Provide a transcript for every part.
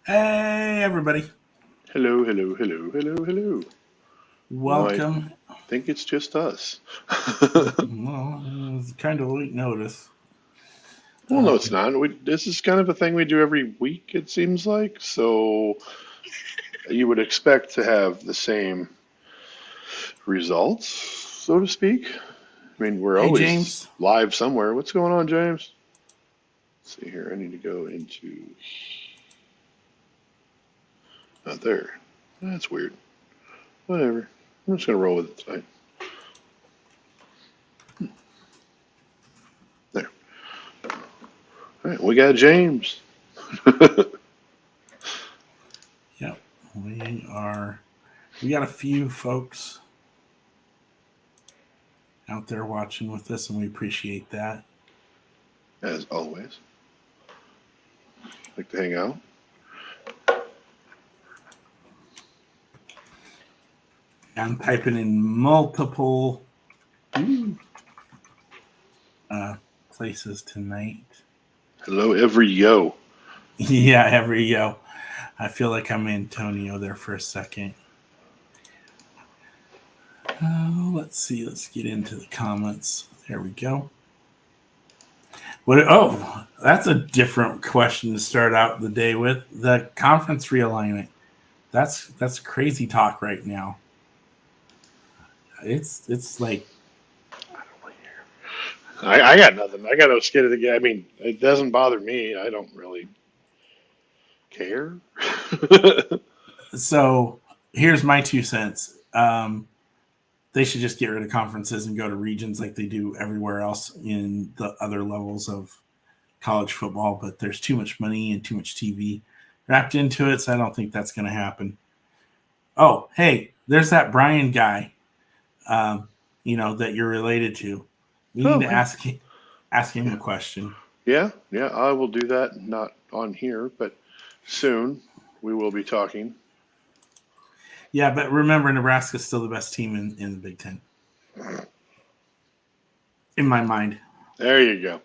Hey, everybody. Hello, hello, hello, hello, hello. I Welcome. think it's just us. Well, it was kind of late notice. Well, no, it's not. This is kind of a thing we do every week, it seems like. So you would expect to have the same results, so to speak. I mean, we're Hey, always James. live somewhere. What's going on, James? Let's see here. I need to go into. Not there. That's weird. Whatever. I'm just going to roll with it tonight. There. All right, we got James. Yep, we got a few folks out there watching with us, and we appreciate that. As always. Like to hang out. I'm typing in multiple places tonight. Hello, every yo. Yeah, every yo. I feel like I'm Antonio there for a second. Let's see. Let's get into the comments. There we go. What? Oh, that's a different question to start out the day with. The conference realignment. That's crazy talk right now. It's like I got nothing. I got no skin in the game. I mean, it doesn't bother me. I don't really care. so. Here's my 2 cents. They should just get rid of conferences and go to regions like they do everywhere else in the other levels of college football. But there's too much money and too much TV wrapped into it, so I don't think that's going to happen. Oh, hey, there's that Brian guy. That you're related to. We need Oh, to ask him yeah, a question. yeah. I will do that. Not on here, but soon we will be talking. Yeah, but remember, Nebraska's still the best team in the Big Ten, in my mind. There you go.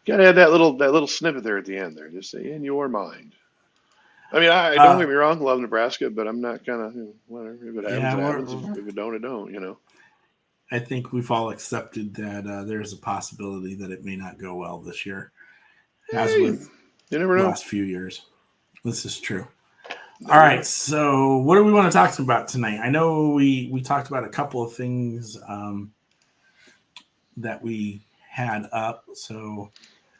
Gotta add that little snippet there at the end there. Just say in your mind. I mean, I don't Uh, get me wrong, love Nebraska, but I'm not gonna whatever. If it happens, yeah, it happens. If it don't, it don't. I think we've all accepted that there's a possibility that it may not go well this year, as Hey, with you never the know. last few years. This is true. All Never right, know. so what do we want to talk about tonight? I know we talked about a couple of things that we had up. So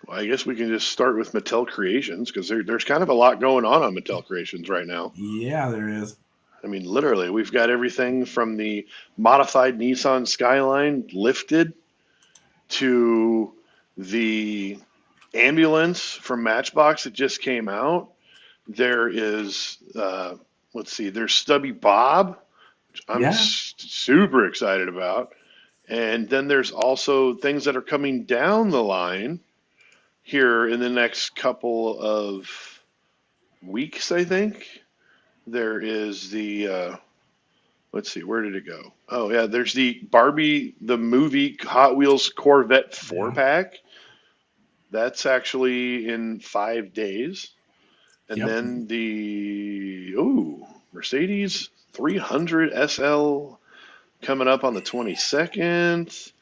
Well, I guess we can just start with Mattel Creations because there's kind of a lot going on Mattel Creations right now. yeah, there is. I mean, literally, we've got everything from the modified Nissan Skyline lifted to the ambulance from Matchbox that just came out. There is, let's see, there's Stubby Bob, which I'm Yeah. super excited about. And then there's also things that are coming down the line here in the next couple of weeks, I think. There is the let's see, where did it go? Oh yeah, there's the Barbie the movie Hot Wheels Corvette four Yeah. pack. That's actually in 5 days. And Yep. then the Mercedes 300 SL coming up on the 22nd.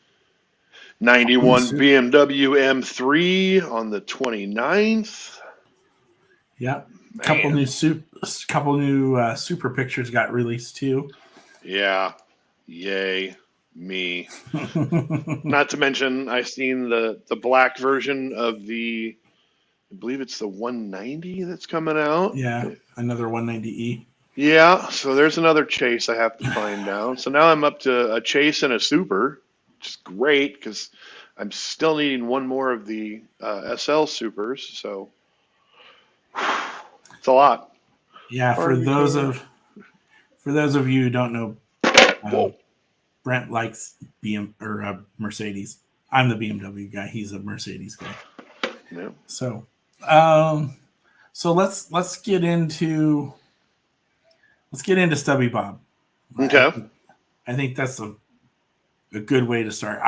Couple new 91 soup. BMW M3 on the 29th. Yep. Couple Man, new soup. Couple new super pictures got released too. yeah, yay, me. Not to mention, I've seen the black version of I believe it's the 190 that's coming out. Yeah. Another 190E. Yeah, so there's another chase I have to find now. So now I'm up to a chase and a super, which is great because I'm still needing one more of the SL supers. So it's a lot. Yeah. Part of me can't wait. For those of you who don't know, uh, Whoa. Brent likes Mercedes. I'm the BMW guy. He's a Mercedes guy. Yeah. So, um, so let's get into Stubby Bob. I Okay. think I think that's a good way to start.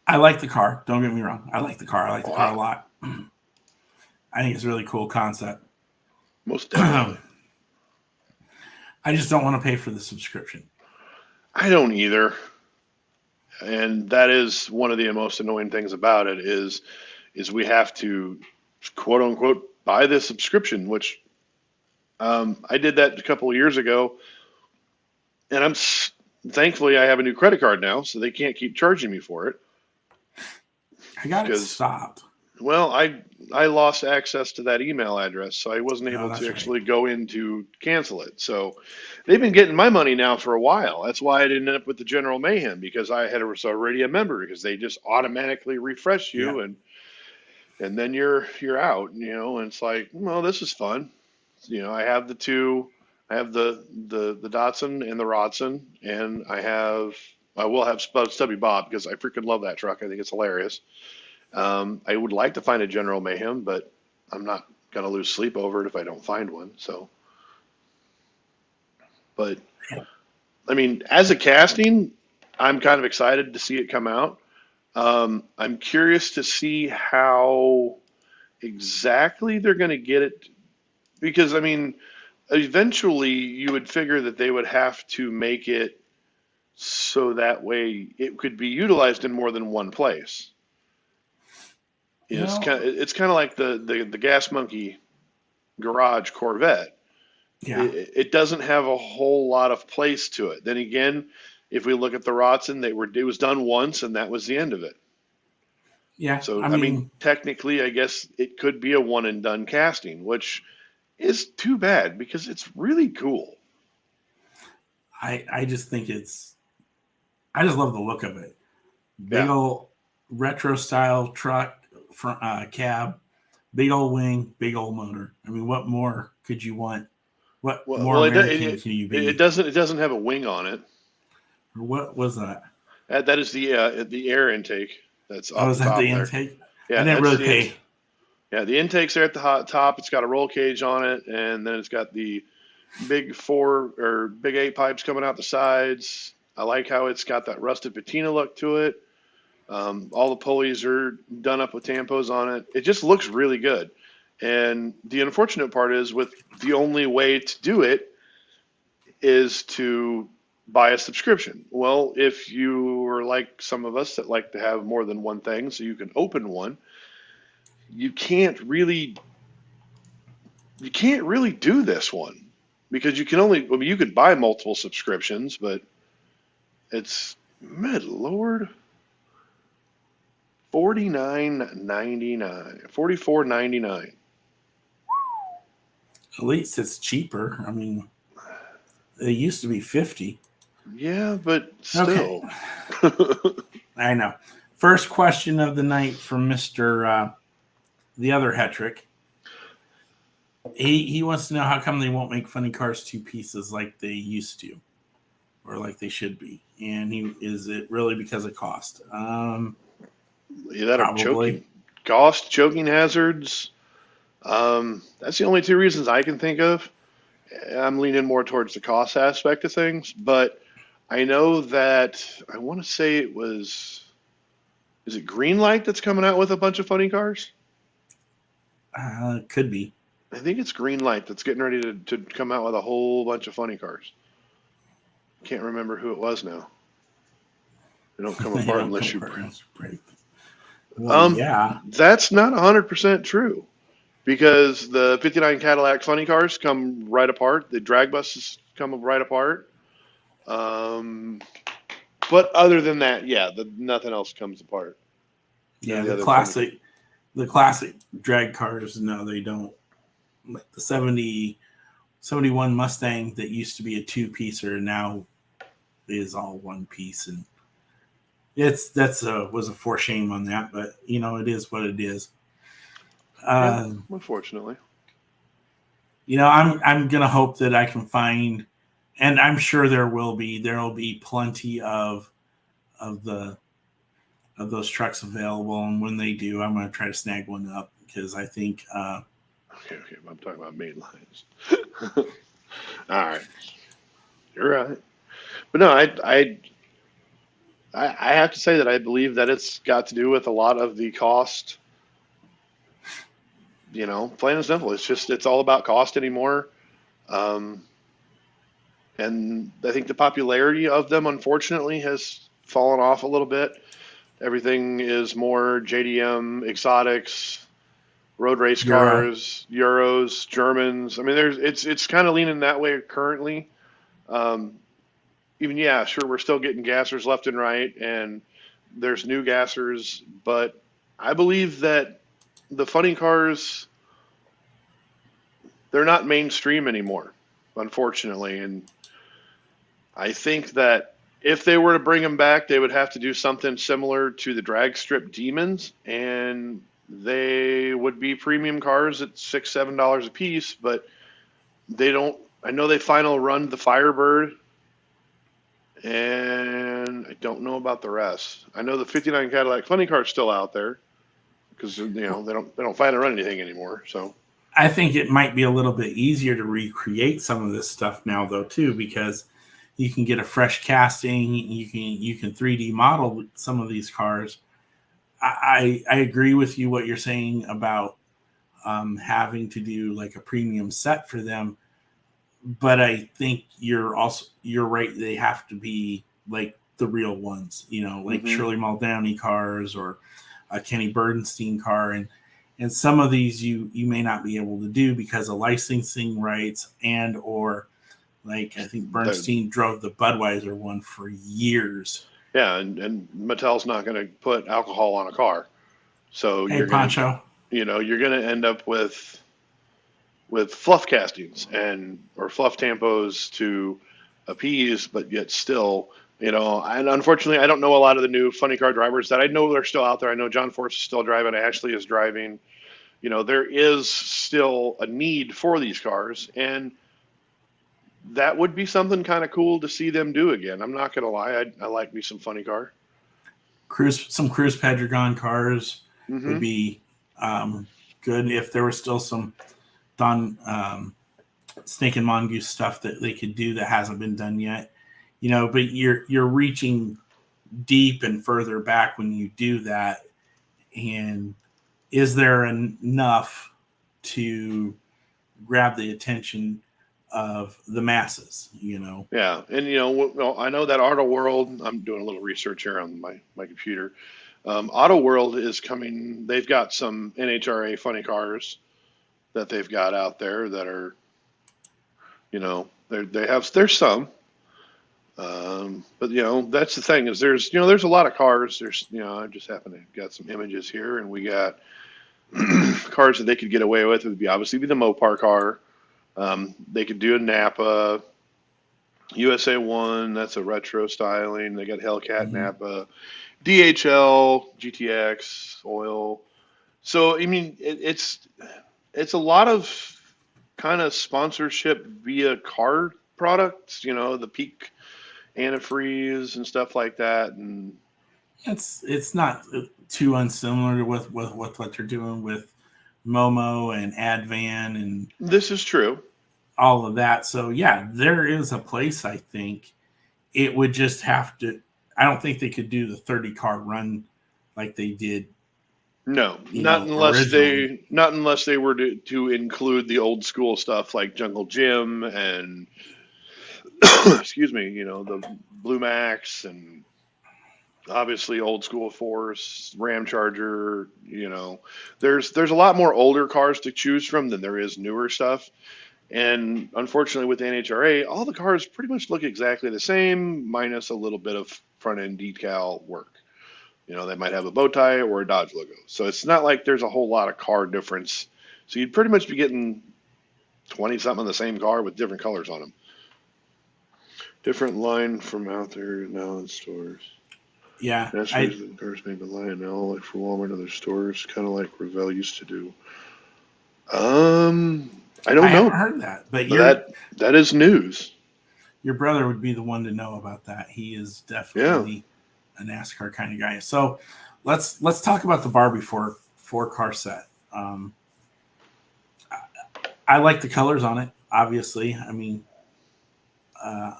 I like the car. Don't get me wrong. I like the car. I like the car a Wow. lot. I think it's a really cool concept. Most definitely. I just don't want to pay for the subscription. I don't either. And that is one of the most annoying things about it is we have to quote unquote buy this subscription, which I did that a couple of years ago, and thankfully I have a new credit card now, so they can't keep charging me for it. I got it stopped. Well, I lost access to that email address, so I wasn't able to actually go in to cancel it. So they've been getting my money now for a while. That's why I didn't end up with the General Mayhem, because was already a member, because they just automatically refresh you and then you're out, and it's like, well, this is fun. I have the two. I have the Datsun and the Rodson, and I will have Stubby Bob, because I freaking love that truck. I think it's hilarious. I would like to find a General Mayhem, but I'm not going to lose sleep over it if I don't find one. So, but I mean, as a casting, I'm kind of excited to see it come out. I'm curious to see how exactly they're going to get it, because I mean, eventually you would figure that they would have to make it so that way it could be utilized in more than one place. It's kind of like the Gas Monkey garage Corvette. Yeah. It doesn't have a whole lot of place to it. Then again, if we look at the Rodson, it was done once and that was the end of it. Yeah. So I mean, technically, I guess it could be a one and done casting, which is too bad because it's really cool. I just think I just love the look of it. Big old retro style truck, cab, big old wing, big old motor. I mean, what more could you want? What more American can you be? It doesn't have a wing on it. Or what was that? That is the air intake. That's is that the intake? Yeah, I didn't really pay. Yeah, the intake's there at the top. It's got a roll cage on it, and then it's got the big 4 or big 8 pipes coming out the sides. I like how it's got that rusted patina look to it. All the pulleys are done up with tampos on it. It just looks really good. And the unfortunate part is, with the only way to do it is to buy a subscription. Well, if you are like some of us that like to have more than one thing so you can open one, you can't really do this one, because you could buy multiple subscriptions, but it's mid-lord. $44.99. At least it's cheaper. I mean, it used to be $50. Yeah, but still. Okay. I know. First question of the night from Mr. The other Hetrick. He wants to know how come they won't make funny cars 2 pieces like they used to, or like they should be. And is it really because of cost? Probably. Cost, choking hazards. That's the only 2 reasons I can think of. I'm leaning more towards the cost aspect of things, but I know that I want to say is it Greenlight that's coming out with a bunch of funny cars? Could be. I think it's Greenlight that's getting ready to come out with a whole bunch of funny cars. Can't remember who it was now. They don't come apart unless you break. Well, yeah. That's not 100% true, because the 59 Cadillac funny cars come right apart. The drag buses come right apart. But other than that, nothing else comes apart. Yeah, the classic drag cars, no, they don't. Like the 71 Mustang that used to be a 2-piecer now is all 1 piece, and was a for shame on that, but it is what it is. Unfortunately, I'm gonna hope that I can find, and I'm sure there will be plenty of those trucks available, and when they do, I'm gonna try to snag one up, because I think okay, I'm talking about main lines. All right, you're right, but no, I have to say that I believe that it's got to do with a lot of the cost plain and simple. It's all about cost anymore. Um, and I think the popularity of them, unfortunately, has fallen off a little bit. Everything is more JDM, exotics, road race Euro. cars, Euros, Germans. I mean, it's kind of leaning that way currently. Um, Even yeah, sure, we're still getting gassers left and right, and there's new gassers, but I believe that the funny cars, they're not mainstream anymore, unfortunately. And I think that if they were to bring them back, they would have to do something similar to the drag strip demons, and they would be premium cars at $6, $7 a piece. But they don't. I know they final run the Firebird, and I don't know about the rest. I know the '59 Cadillac Funny Car is still out there because they don't final run anything anymore. So I think it might be a little bit easier to recreate some of this stuff now, though, too, because you can get a fresh casting. You can 3D model some of these cars. I agree with you what you're saying about having to do like a premium set for them, but I think you're right. They have to be like the real ones, like hmm Shirley Muldowney cars or a Kenny Burdenstein car, and some of these you may not be able to do because of licensing rights and or like I think the Bernstein drove the Budweiser one for years. yeah, and Mattel's not going to put alcohol on a car, so Hey, Pancho. you're gonna end up with fluff castings and or fluff tampos to appease, but yet still, and unfortunately, I don't know a lot of the new funny car drivers that I know they're still out there. I know John Force is still driving, Ashley is driving. There is still a need for these cars, and that would be something kind of cool to see them do again. I'm not gonna lie, I like me some funny car. Some Cruise Pedregon cars would hmm be good if there was still some Don Snake and Mongoose stuff that they could do that hasn't been done yet. But you're reaching deep and further back when you do that. And is there enough to grab the attention of the masses? Yeah, and I know that Auto World. I'm doing a little research here on my computer. Auto World is coming. They've got some NHRA funny cars that they've got out there that are, there's some. But that's the thing is there's a lot of cars. I just happen to got some images here, and we got cars that they could get away with. It would be obviously be the Mopar car. They could do a Napa USA One. That's a retro styling. They got Hellcat Mm-hmm. Napa, DHL, GTX, oil. So I mean, it's a lot of kind of sponsorship via car products. The Peak antifreeze and stuff like that, and It's not too unsimilar with what they're doing with Momo and Advan and this is true. all of that. So yeah, there is a place. I think it would just have to. I don't think they could do the 30 car run like they did, No, not unless originally. they were to include the old school stuff like Jungle Jim and excuse me, the Blue Max and obviously old school Force, Ram Charger. There's a lot more older cars to choose from than there is newer stuff. And unfortunately, with the NHRA, all the cars pretty much look exactly the same, minus a little bit of front end decal work. They might have a bow tie or a Dodge logo. So it's not like there's a whole lot of car difference. So you'd pretty much be getting 20 something in the same car with different colors on them. Different line from out there now in stores. Yeah, That's the reason cars made by Lionel, like for Walmart and other stores, kind of like Revell used to do. I don't I haven't know, heard that, but but that is news. your brother would be the one to know about that. He is Yeah. definitely a NASCAR kind of guy. So let's talk about the Barbie four car set. I like the colors on it. Obviously, I mean,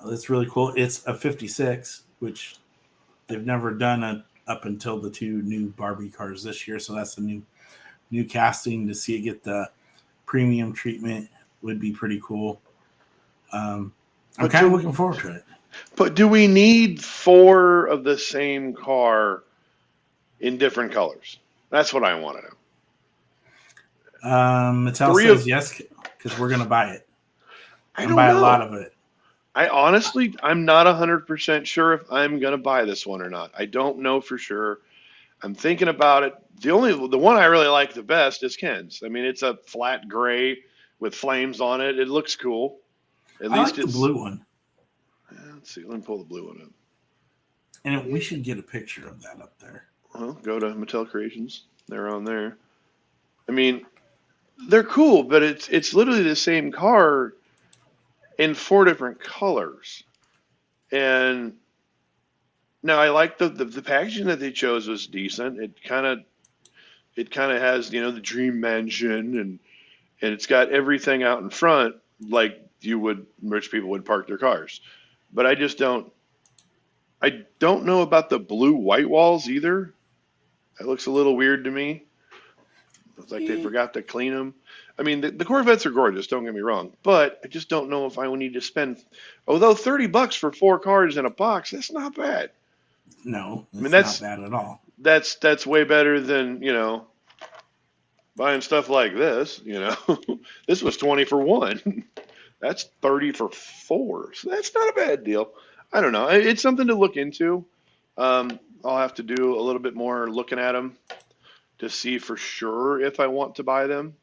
it's really cool. It's a 56, which they've never done up until the two new Barbie cars this year. So that's a new new casting to see it get the premium treatment would be pretty cool. I'm kind of looking forward to it. But do we need 4 of the same car in different colors? That's what I want to know. Mattel says yes, because we're going to buy it. I don't buy know. A lot of it. I'm not 100% sure if I'm going to buy this one or not. I don't know for sure. I'm thinking about it. The one I really like the best is Ken's. I mean, it's a flat gray with flames on it. It looks cool. At least like the blue one. Let's see. Let me pull the blue one up. And we should get a picture of that up there. Well, go to Mattel Creations. They're on there. I mean, they're cool, but it's literally the same car in 4 different colors. And now I like the packaging that they chose was decent. It kind of has, the Dream Mansion and it's got everything out in front like rich people would park their cars. But I don't know about the blue white walls either. That looks a little weird to me. It's like they forgot to clean them. I mean, the Corvettes are gorgeous, don't get me wrong, but I just don't know if I would need to spend, although $30 for 4 cars in a box, that's not bad. No, that's not bad at all. That's way better than, buying stuff like this, This was 20 for 1. That's 30 for 4. So that's not a bad deal. I don't know. It's something to look into. I'll have to do a little bit more looking at them to see for sure if I want to buy them.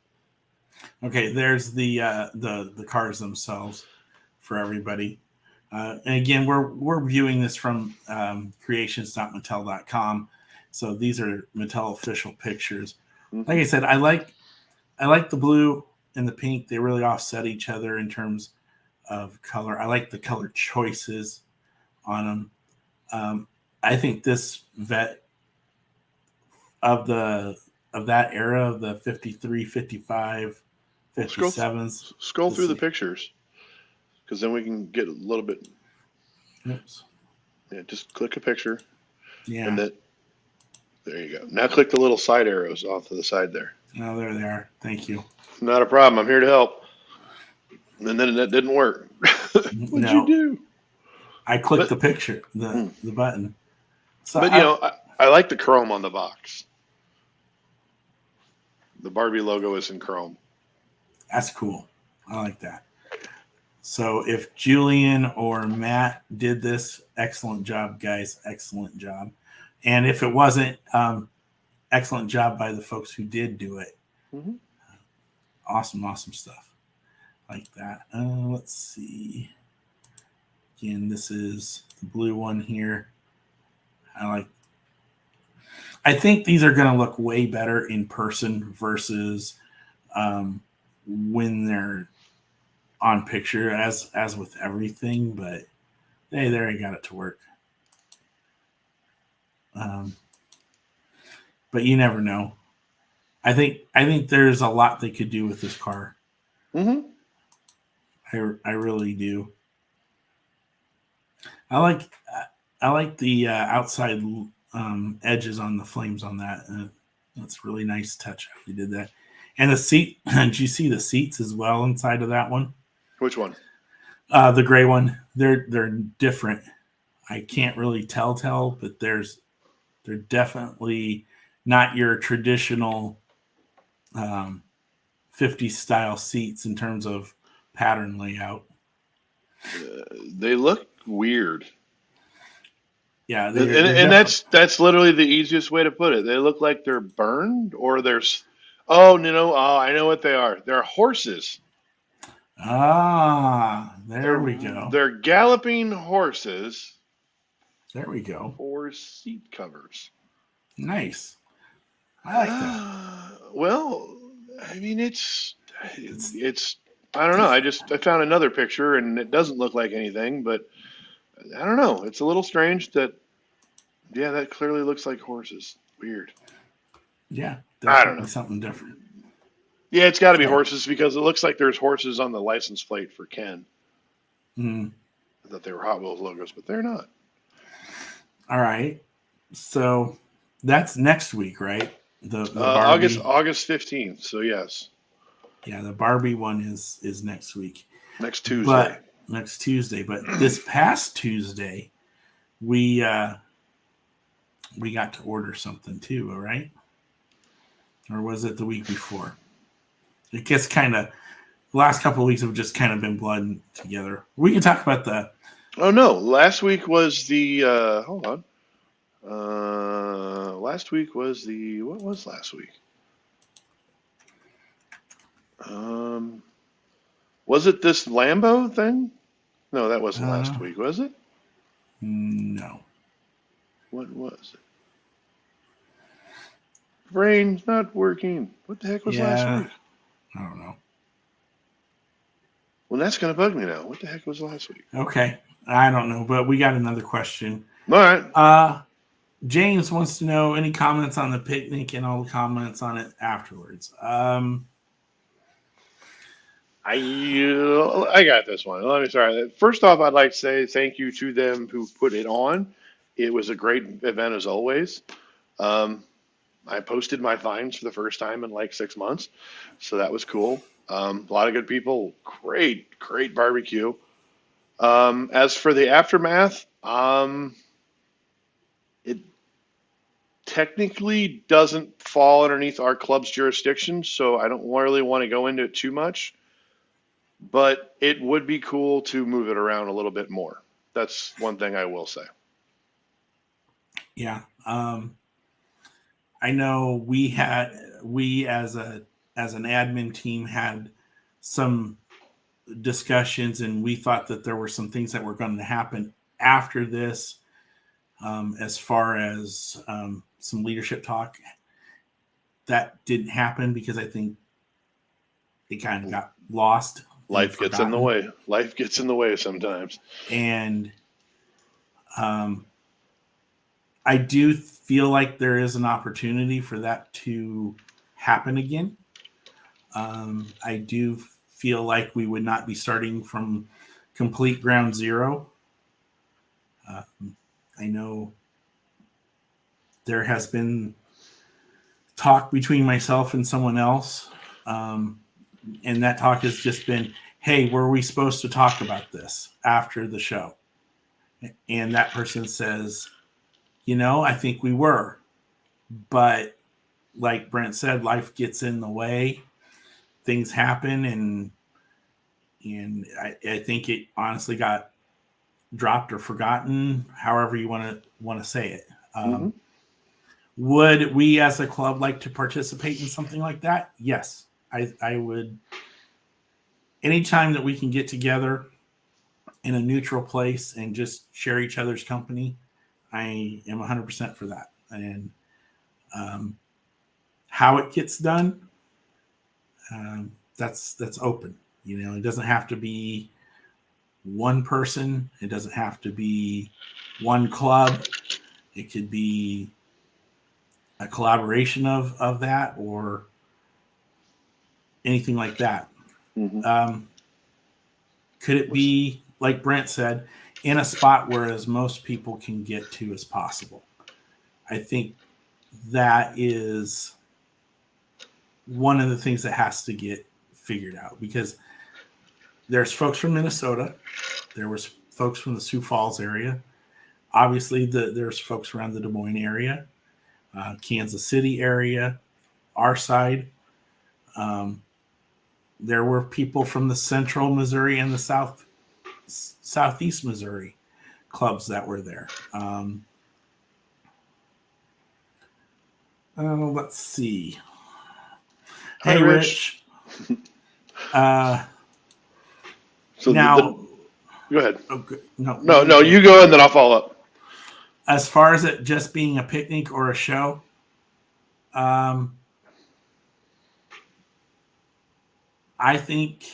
Okay, there's the cars themselves for everybody. And again, we're viewing this from creations.mattel.com. So these are Mattel official pictures. Mm-hmm. Like I said, I like the blue and the pink. They really offset each other in terms of color. I like the color choices on them. I think this vet of that era of the 53, 55, 57s. Scroll through the pictures, because then we can get a little bit. Oops. Yeah, just click a picture. Yeah. And there you go. Now click the little side arrows off to the side there. Oh, there they are. Thank you. Not a problem. I'm here to help. And then that didn't work. What'd you do? I clicked the picture, the button. So I like the chrome on the box. The Barbie logo is in chrome. That's cool. I like that. So if Julian or Matt did this, excellent job, guys. Excellent job. And if it wasn't, excellent job by the folks who did do it. Mm-hmm. Awesome stuff. Like that. Let's see. Again, this is the blue one here. I think these are going to look way better in person versus when they're on picture, as with everything. But hey, there I got it to work. But you never know. I think there's a lot they could do with this car. Mm-hmm. I really do. I like the outside edges on the flames on that. That's really nice touch how you did that. And the seat, did you see the seats as well inside of that one? Which one? The gray one. They're different. I can't really tell, but they're definitely not your traditional 50s style seats in terms of pattern layout. They look weird. Yeah, and that's literally the easiest way to put it. They look like they're burned, or there's I know what they are. They're horses. There we go. They're galloping horses. There we go. For seat covers. Nice. I like that. Well, I mean, it's I don't know. I found another picture and it doesn't look like anything, but I don't know. It's a little strange that clearly looks like horses. Weird. Yeah, I don't know. Something different. Yeah, it's got to be horses because it looks like there's horses on the license plate for Ken. Mm. I thought they were Hot Wheels logos, but they're not. All right. So that's next week, right? The Barbie. August 15th. So yes, Yeah, the Barbie one is next week. next Tuesday. But next Tuesday. But this past Tuesday, we got to order something too, all right? Or was it the week before? It gets kind of the last couple of weeks have just kind of been blending together. We can talk about the. Oh no, last week was the hold on. Last week was the what was last week? Was it this Lambo thing? No, that wasn't last week, was it? No. What was it? Brain's not working. What the heck was last week? I don't know. Well, that's going to bug me now. What the heck was last week? Okay. I don't know, but we got another question. All right. James wants to know any comments on the picnic and all the comments on it afterwards. I got this one. Let me start. First off, I'd like to say thank you to them who put it on. It was a great event as always. I posted my finds for the first time in like 6 months, so that was cool. A lot of good people. Great barbecue. As for the aftermath, it technically doesn't fall underneath our club's jurisdiction, so I don't really want to go into it too much. But it would be cool to move it around a little bit more. That's one thing I will say. Yeah. I know we as an admin team had some discussions, and we thought that there were some things that were going to happen after this, as far as some leadership talk. That didn't happen because I think it kind of got lost. Life gets in the way. Life gets in the way sometimes. And I do feel like there is an opportunity for that to happen again. I do feel like we would not be starting from complete ground zero. I know there has been talk between myself and someone else. And that talk has just been, hey, were we supposed to talk about this after the show? And that person says, I think we were. But like Brent said, life gets in the way. Things happen, and I think it honestly got dropped or forgotten, however you want to say it. Would we as a club like to participate in something like that? Yes. I would. Anytime that we can get together in a neutral place and just share each other's company, I am 100% for that. And how it gets done, that's open. It doesn't have to be one person. It doesn't have to be one club. It could be a collaboration of that, or anything like that. Could it be, like Brent said, in a spot where as most people can get to as possible? I think that is one of the things that has to get figured out, because there's folks from Minnesota. There was folks from the Sioux Falls area. Obviously, there's folks around the Des Moines area, Kansas City area, our side. There were people from the central Missouri and the southeast Missouri clubs that were there. Let's see. Hi, Hey, Rich. So now, go ahead. Okay, no, you go and then I'll follow up. As far as it just being a picnic or a show, I think,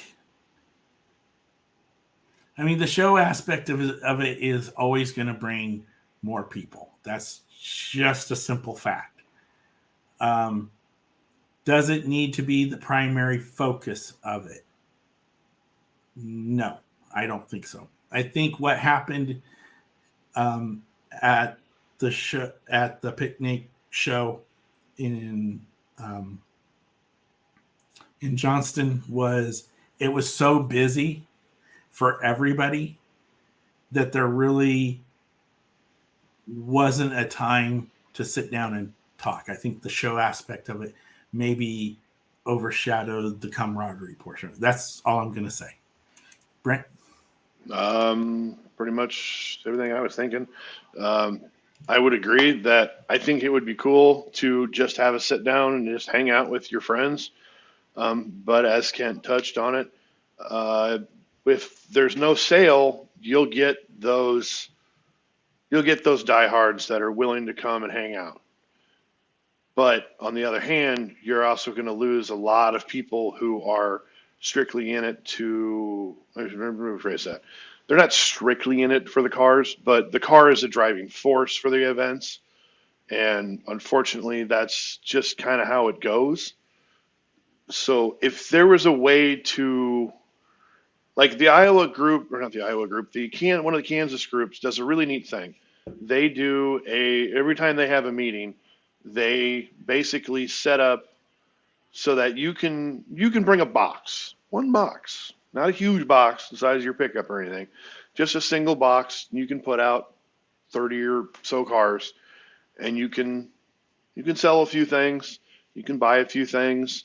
the show aspect of it is always going to bring more people. That's just a simple fact. Does it need to be the primary focus of it? No, I don't think so. I think what happened at the picnic show in um, in Johnston was it was so busy for everybody that there really wasn't a time to sit down and talk. I think the show aspect of it maybe overshadowed the camaraderie portion. That's all I'm going to say. Brent? Pretty much everything I was thinking. Um, I would agree that I think it would be cool to just have a sit down and just hang out with your friends. But as Kent touched on it, uh, if there's no sale, you'll get those diehards that are willing to come and hang out. But on the other hand, you're also going to lose a lot of people who are strictly in it to, let me rephrase that. They're not strictly in it for the cars, but the car is a driving force for the events. And unfortunately, that's just kind of how it goes. So if there was a way to, like the Iowa group, or not the Iowa group, one of the Kansas groups does a really neat thing. They do every time they have a meeting, they basically set up so that you can bring a box, one box, not a huge box the size of your pickup or anything, just a single box. You can put out 30 or so cars, and you can sell a few things, you can buy a few things,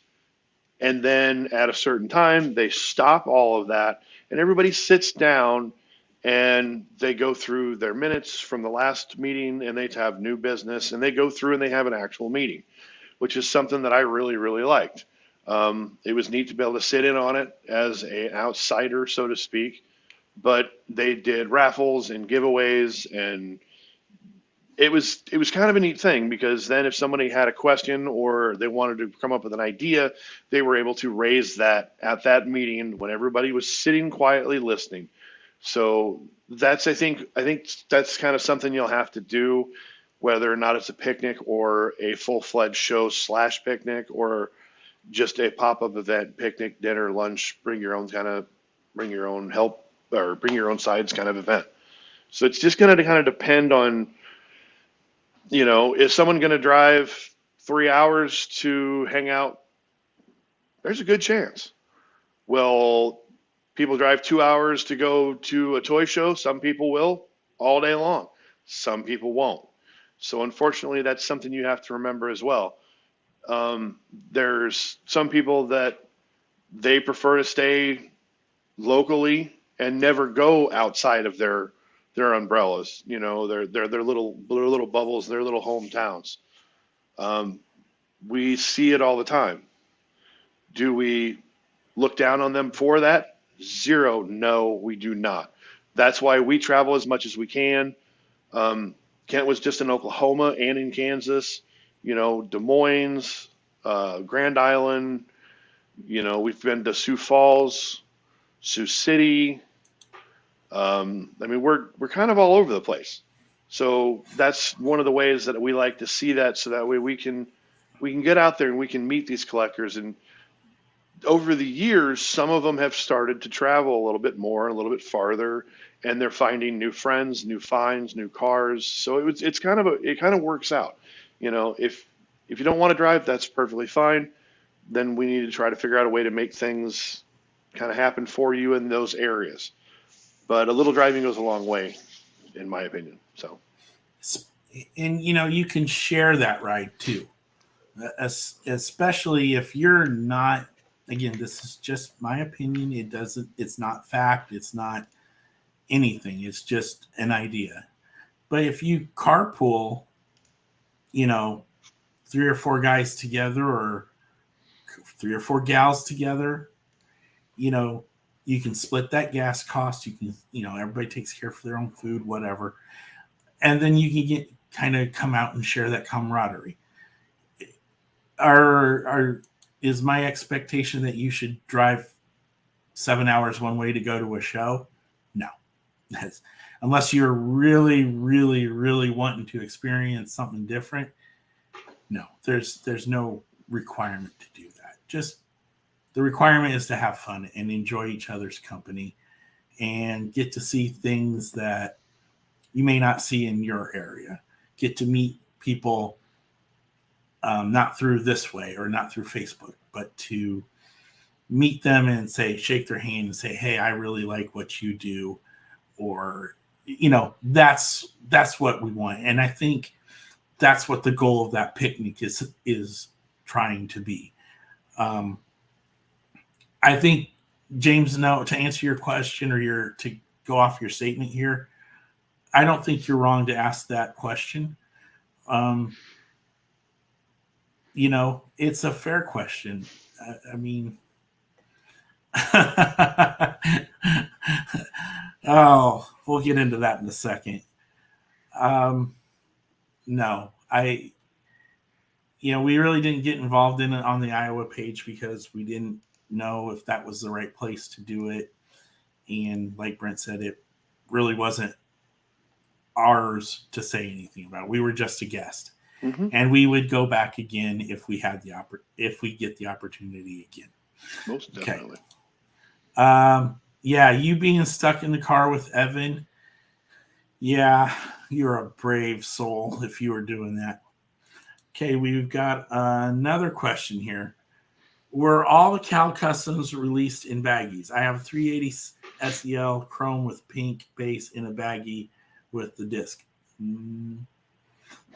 and then at a certain time they stop all of that, and everybody sits down and they go through their minutes from the last meeting, and they have new business, and they go through and they have an actual meeting, which is something that I really, really liked. It was neat to be able to sit in on it as an outsider, so to speak, but they did raffles and giveaways, and it was kind of a neat thing, because then if somebody had a question or they wanted to come up with an idea, they were able to raise that at that meeting when everybody was sitting quietly listening. So that's I think that's kind of something you'll have to do, whether or not it's a picnic or a full-fledged show / picnic, or just a pop-up event, picnic, dinner, lunch, bring your own help, or bring your own sides kind of event. So it's just going to kind of depend on, is someone going to drive 3 hours to hang out? There's a good chance. Well, people drive 2 hours to go to a toy show. Some people will all day long. Some people won't. So unfortunately, that's something you have to remember as well. There's some people that they prefer to stay locally and never go outside of their umbrellas, their little bubbles, their little hometowns. We see it all the time. Do we look down on them for that? Zero. No, we do not. That's why we travel as much as we can. Kent was just in Oklahoma and in Kansas, Des Moines, Grand Island, we've been to Sioux Falls, Sioux City. We're kind of all over the place. So that's one of the ways that we like to see that, so that way we can get out there and we can meet these collectors. And over the years, some of them have started to travel a little bit more, a little bit farther, and they're finding new friends, new finds, new cars. So it kind of works out. If you don't want to drive, that's perfectly fine. Then we need to try to figure out a way to make things kind of happen for you in those areas. But a little driving goes a long way, in my opinion. So, and you can share that ride too, especially if you're not. Again, this is just my opinion. It's not fact. It's not anything. It's just an idea. But if you carpool, 3 or 4 guys together, or 3 or 4 gals together, you can split that gas cost. You can, everybody takes care of their own food, whatever. And then you can kind of come out and share that camaraderie. Is my expectation that you should drive 7 hours one way to go to a show? No. Unless you're really, really, really wanting to experience something different. No, there's no requirement to do that. Just the requirement is to have fun and enjoy each other's company and get to see things that you may not see in your area. Get to meet people not through this way or not through Facebook, but to meet them and shake their hand and say, hey, I really like what you do. Or, that's what we want. And I think that's what the goal of that picnic is trying to be. I think, James, no, to answer your question or to go off your statement here, I don't think you're wrong to ask that question. It's a fair question. I mean, oh, we'll get into that in a second. No, we really didn't get involved in it on the Iowa page because we didn't know if that was the right place to do it. And like Brent said, it really wasn't ours to say anything about. We were just a guest. Mm-hmm. And we would go back again if we get the opportunity again. Most definitely. Okay. You being stuck in the car with Evan. Yeah, you're a brave soul if you were doing that. Okay, we've got another question here. Were all the Cal Customs released in baggies? I have a 380 SEL chrome with pink base in a baggie with the disc.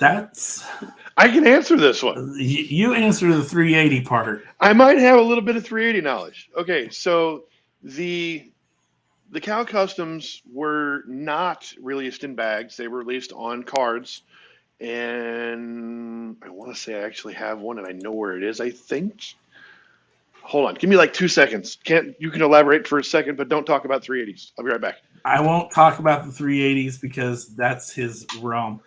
I can answer this one. You answer the 380 part. I might have a little bit of 380 knowledge. Okay, so the Cal Customs were not released in bags. They were released on cards. And I want to say I actually have one and I know where it is, I think. Hold on. Give me like 2 seconds. You can elaborate for a second, but don't talk about 380s. I'll be right back. I won't talk about the 380s because that's his realm.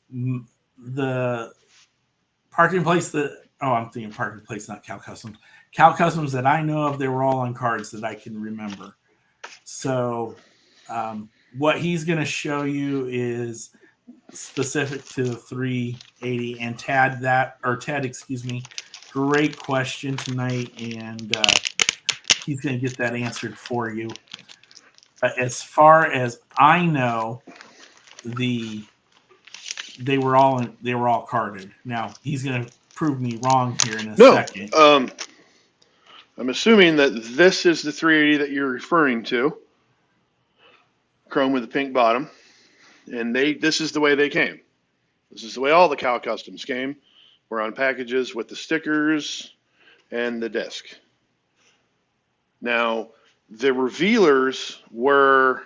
The parking place I'm thinking parking place, not Cal Customs. Cal Customs that I know of, they were all on cards that I can remember. So what he's going to show you is specific to the 380. And Tad, great question tonight, and he's going to get that answered for you. But as far as I know, they were all carded. Now he's going to prove me wrong here in a second. I'm assuming that this is the 380 that you're referring to, chrome with the pink bottom, and this is the way they came. This is the way all the Cal Customs came. We're on packages with the stickers and the disc. Now, the revealers were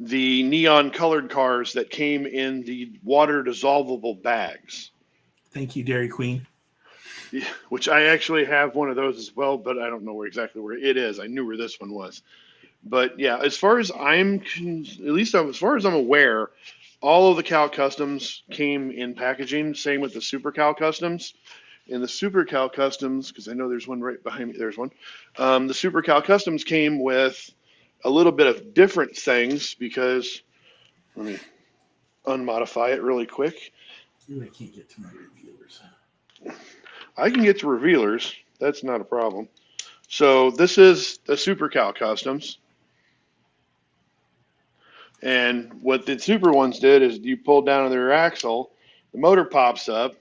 the neon colored cars that came in the water dissolvable bags. Thank you, Dairy Queen. Yeah, which I actually have one of those as well, but I don't know exactly where it is. I knew where this one was. But yeah, as far as I'm aware, all of the Cal Customs came in packaging. Same with the Super Cal Customs. In the Super Cal Customs, because I know there's one right behind me. There's one. The Super Cal Customs came with a little bit of different things because, let me unmodify it really quick. I can't get to my revealers. I can get to revealers. That's not a problem. So this is the Super Cal Customs. And what the Super ones did is you pull down on their axle, the motor pops up,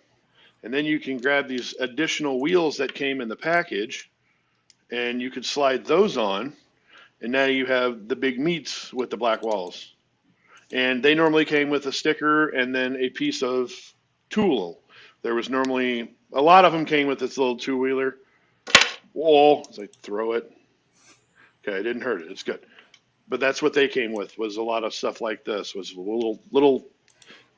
and then you can grab these additional wheels that came in the package, and you could slide those on, and now you have the big meats with the black walls. And they normally came with a sticker and then a piece of tool. There was normally, a lot of them came with this little two-wheeler. Whoa, as I throw it. Okay, I didn't hurt it, it's good. But that's what they came with, was a lot of stuff like this, was a little,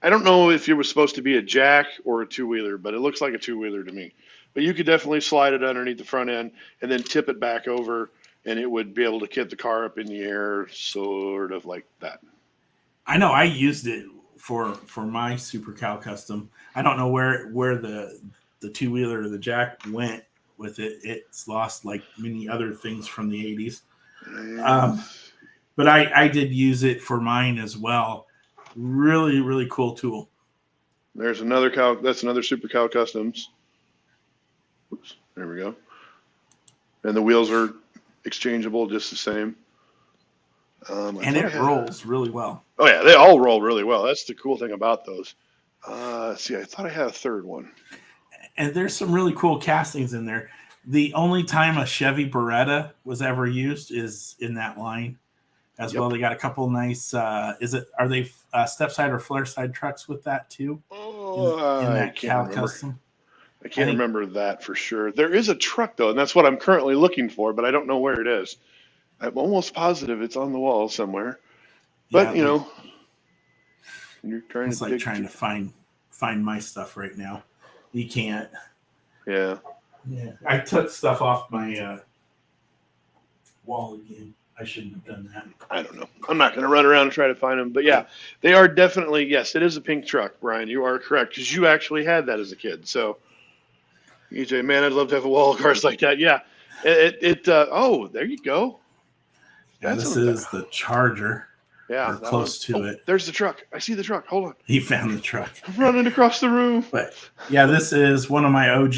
I don't know if it was supposed to be a jack or a two-wheeler, but it looks like a two-wheeler to me. But you could definitely slide it underneath the front end and then tip it back over, and it would be able to get the car up in the air, sort of like that. I know I used it for my Super Cal Custom. I don't know where the two-wheeler or the jack went with it. It's lost like many other things from the 80s. But I did use it for mine as well. Really, really cool tool. There's another that's another Super Cal Customs. Oops, there we go. And the wheels are exchangeable just the same. And it rolls really well. Oh yeah, they all roll really well. That's the cool thing about those. See, I thought I had a third one. And there's some really cool castings in there. The only time a Chevy Beretta was ever used is in that line as well. They got a couple nice. Are they step side or flare side trucks with that too? Oh, in I that can't Cal remember. Custom. I can't remember that for sure. There is a truck though, and that's what I'm currently looking for, but I don't know where it is. I'm almost positive it's on the wall somewhere. But Yeah, you're trying it's to like trying to find my stuff right now. You can't. Yeah. Yeah, I took stuff off my wall again. I shouldn't have done that. I don't know. I'm not going to run around and try to find them. But yeah, they are definitely, yes, it is a pink truck, Brian. You are correct because you actually had that as a kid. So, EJ, man, I'd love to have a wall of cars like that. Yeah. Oh, there you go. Yeah, this is the Charger. Yeah. We're close to it. There's the truck. I see the truck. Hold on. He found the truck. I'm running across the room. But yeah, this is one of my OG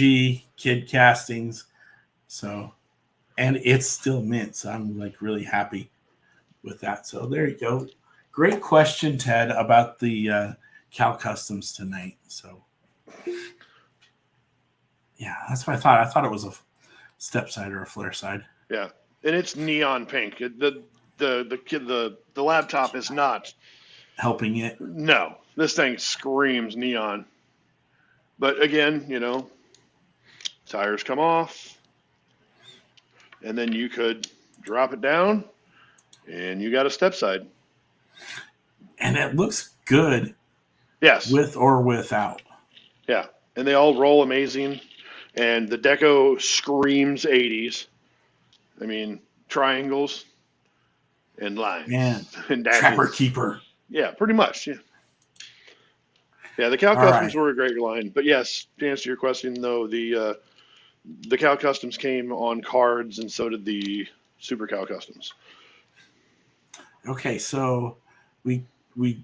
kid castings. So, and it's still mint. So I'm like really happy with that. So there you go. Great question, Ted, about the Cal Customs tonight. So yeah, that's what I thought. I thought it was a step side or a flare side. Yeah, and it's neon pink. The laptop is not helping it. No, this thing screams neon. But again, tires come off, and then you could drop it down, and you got a step side. And it looks good. Yes. With or without. Yeah, and they all roll amazing, and the deco screams 80s. I mean, triangles and lines. Man, and Trapper Keeper. Yeah, pretty much. Yeah. Yeah, the Cal Customs were a great line. But yes, to answer your question, though, the Cal Customs came on cards, and so did the Super Cal Customs. Okay, so we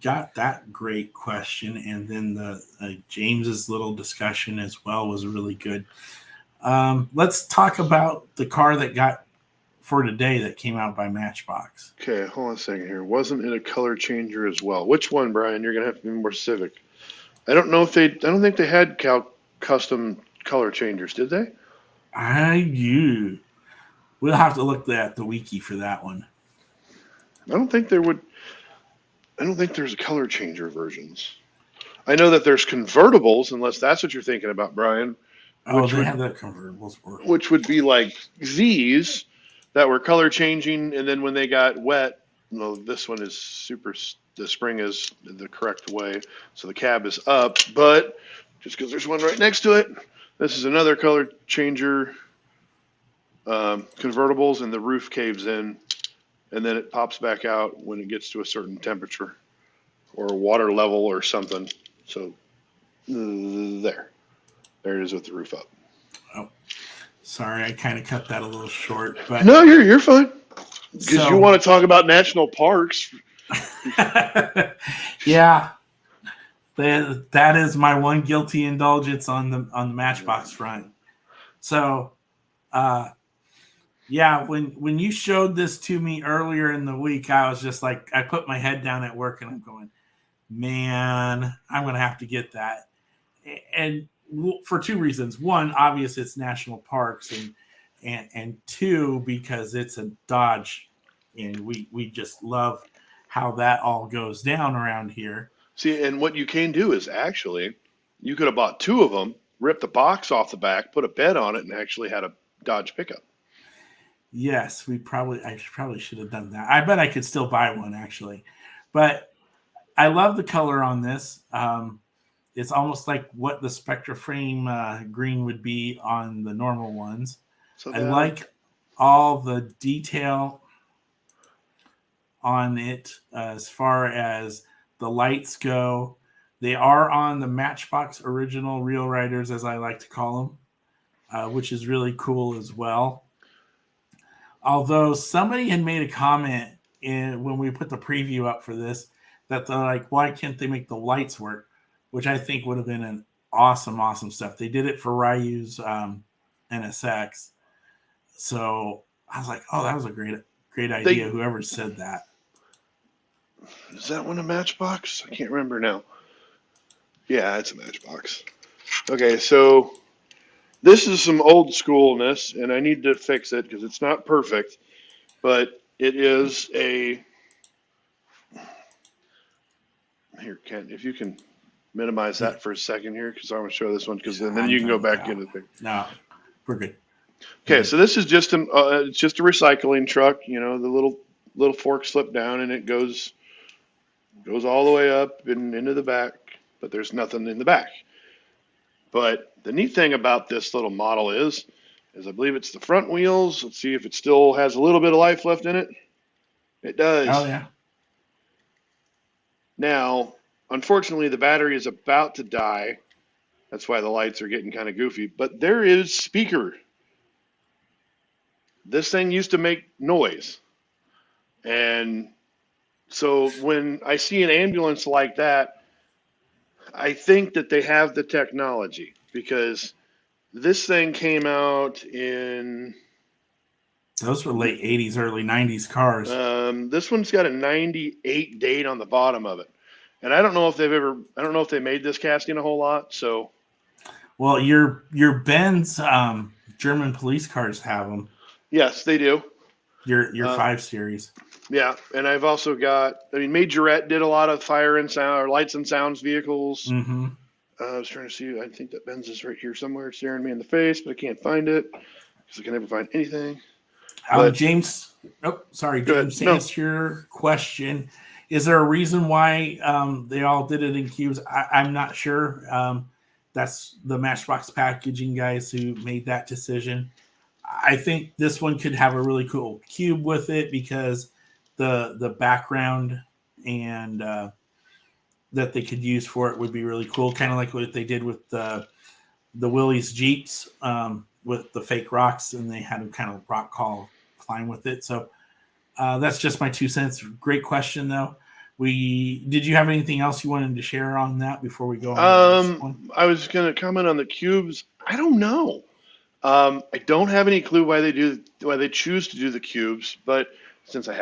got that great question, and then the James's little discussion as well was really good. Let's talk about the car that got for today that came out by Matchbox. Okay, hold on a second here. Wasn't it a color changer as well? Which one, Brian? You're gonna have to be more specific. I don't think they had custom color changers, did they? We'll have to look at the wiki for that one. I don't think there's color changer versions. I know that there's convertibles, unless that's what you're thinking about, Brian. Oh, they have the convertibles. Which would be like Z's that were color changing, and then when they got wet, this one is super. The spring is the correct way, so the cab is up. But just because there's one right next to it, this is another color changer. Convertibles, and the roof caves in, and then it pops back out when it gets to a certain temperature or water level or something. So there it is with the roof up. Oh, sorry, I kind of cut that a little short, but no, you're fine because you want to talk about national parks. Yeah, that is my one guilty indulgence on the Matchbox front. So, yeah, when you showed this to me earlier in the week, I was just like, I put my head down at work and I'm going, man, I'm going to have to get that. And for two reasons. One, obvious, it's national parks, and two, because it's a Dodge, and we just love how that all goes down around here. See, and what you can do is actually, you could have bought two of them, ripped the box off the back, put a bed on it, and actually had a Dodge pickup. Yes, I probably should have done that. I bet I could still buy one actually, but I love the color on this. It's almost like what the Spectra frame green would be on the normal ones. So I like all the detail on it as far as the lights go. They are on the Matchbox original Real Riders, as I like to call them, which is really cool as well. Although somebody had made a comment when we put the preview up for this that they're like, why can't they make the lights work? Which I think would have been an awesome stuff. They did it for Ryu's NSX. So I was like, oh, that was a great idea. Whoever said that. Is that one a Matchbox? I can't remember now. Yeah, it's a Matchbox. Okay, so this is some old schoolness, and I need to fix it because it's not perfect, but it is a. Here, Ken, if you can minimize that for a second here, because I want to show this one, because then you can go back into the thing. No, we're good. Okay, so this is just it's just a recycling truck. You know, the little fork slip down, and it goes all the way up and into the back, but there's nothing in the back. But the neat thing about this little model is I believe it's the front wheels. Let's see if it still has a little bit of life left in it. It does. Oh yeah. Now, unfortunately, the battery is about to die. That's why the lights are getting kind of goofy. But there is speaker. This thing used to make noise. And so when I see an ambulance like that, I think that they have the technology, because this thing came out in. Those were late 80s, early 90s cars. This one's got a 98 date on the bottom of it. And I don't know if they made this casting a whole lot. So, well, your Benz German police cars have them. Yes, they do. Your 5 Series. Yeah, and I've also got. I mean, Majorette did a lot of fire and sound, or lights and sounds vehicles. Mm-hmm. I was trying to see. I think that Benz is right here somewhere, staring me in the face, but I can't find it because I can never find anything. James. Oh, sorry, James. To answer your question, is there a reason why they all did it in cubes? I'm not sure. That's the Matchbox packaging guys who made that decision. I think this one could have a really cool cube with it, because the background and that they could use for it would be really cool, kind of like what they did with the Willys Jeeps with the fake rocks, and they had a kind of rock climb with it. So that's just my 2 cents. Great question, though. Did you have anything else you wanted to share on that before we go on to the next one? I was going to comment on the cubes. I don't know. I don't have any clue why they choose to do the cubes, but since I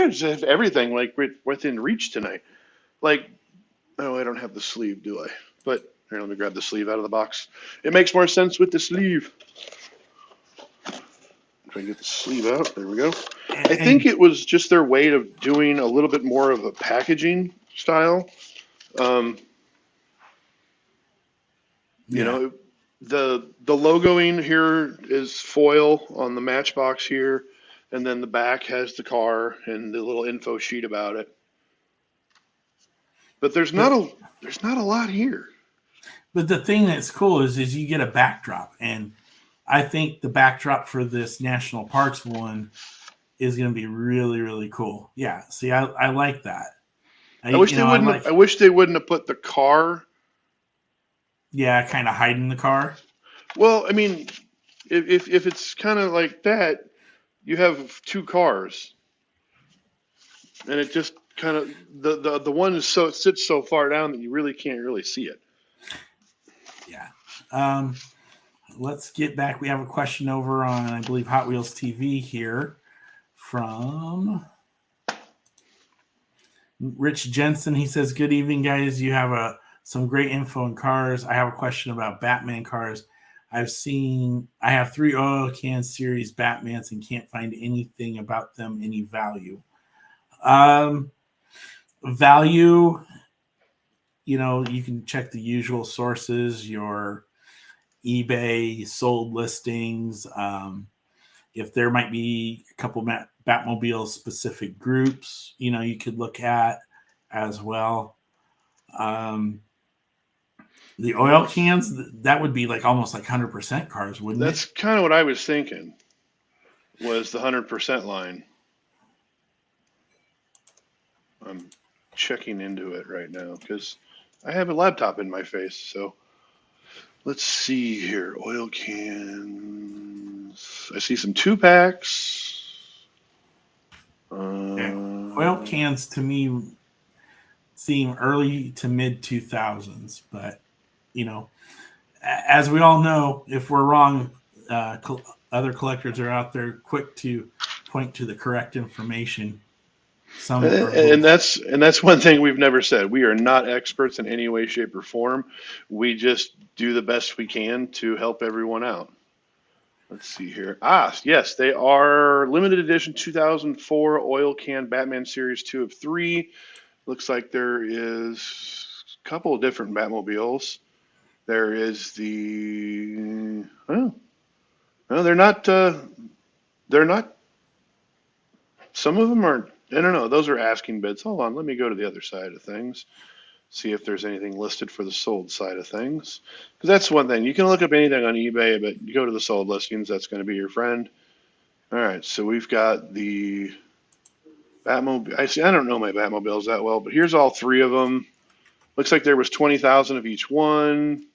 just have everything like within reach tonight. Like, oh, I don't have the sleeve, do I? But here, let me grab the sleeve out of the box. It makes more sense with the sleeve. If I can get the sleeve out, there we go. I think it was just their way of doing a little bit more of a packaging style. You know, the logoing here is foil on the Matchbox here, and then the back has the car and the little info sheet about it. But there's not a lot here. But the thing that's cool is you get a backdrop, and I think the backdrop for this National Parks one is going to be really, really cool. Yeah, see, I like that. I wish they wouldn't have put the car. Yeah, kind of hiding the car. Well, I mean, if it's kind of like that, you have 2 cars, and it just kind of the one is it sits so far down that you really can't really see it. Yeah. Let's get back. We have a question over on, I believe, Hot Wheels TV here from Rich Jensen. He says, "Good evening, guys. You have some great info on cars. I have a question about Batman cars. I have 3 oil can series Batmans and can't find anything about them, any value. Value, you can check the usual sources, your eBay sold listings. If there might be a couple Batmobile specific groups, you could look at as well. The oil cans, that would be like almost like 100% cars, wouldn't it? That's kind of what I was thinking, was the 100% line. I'm checking into it right now because I have a laptop in my face. So let's see here. Oil cans. I see some 2-packs. Oil cans to me seem early to mid 2000s, but as we all know, if we're wrong, other collectors are out there quick to point to the correct information. Some or And both. that's one thing we've never said. We are not experts in any way, shape, or form. We just do the best we can to help everyone out. Let's see here. Yes, they are limited edition 2004 oil can Batman Series 2 of 3. Looks like there is a couple of different Batmobiles. There is the oh, no, they're not. They're not. Some of them aren't. I don't know. Those are asking bids. Hold on. Let me go to the other side of things. See if there's anything listed for the sold side of things. Because that's one thing. You can look up anything on eBay, but you go to the sold listings. That's going to be your friend. All right. So we've got the Batmobile. I don't know my Batmobiles that well, but here's all three of them. Looks like there was 20,000 of each one.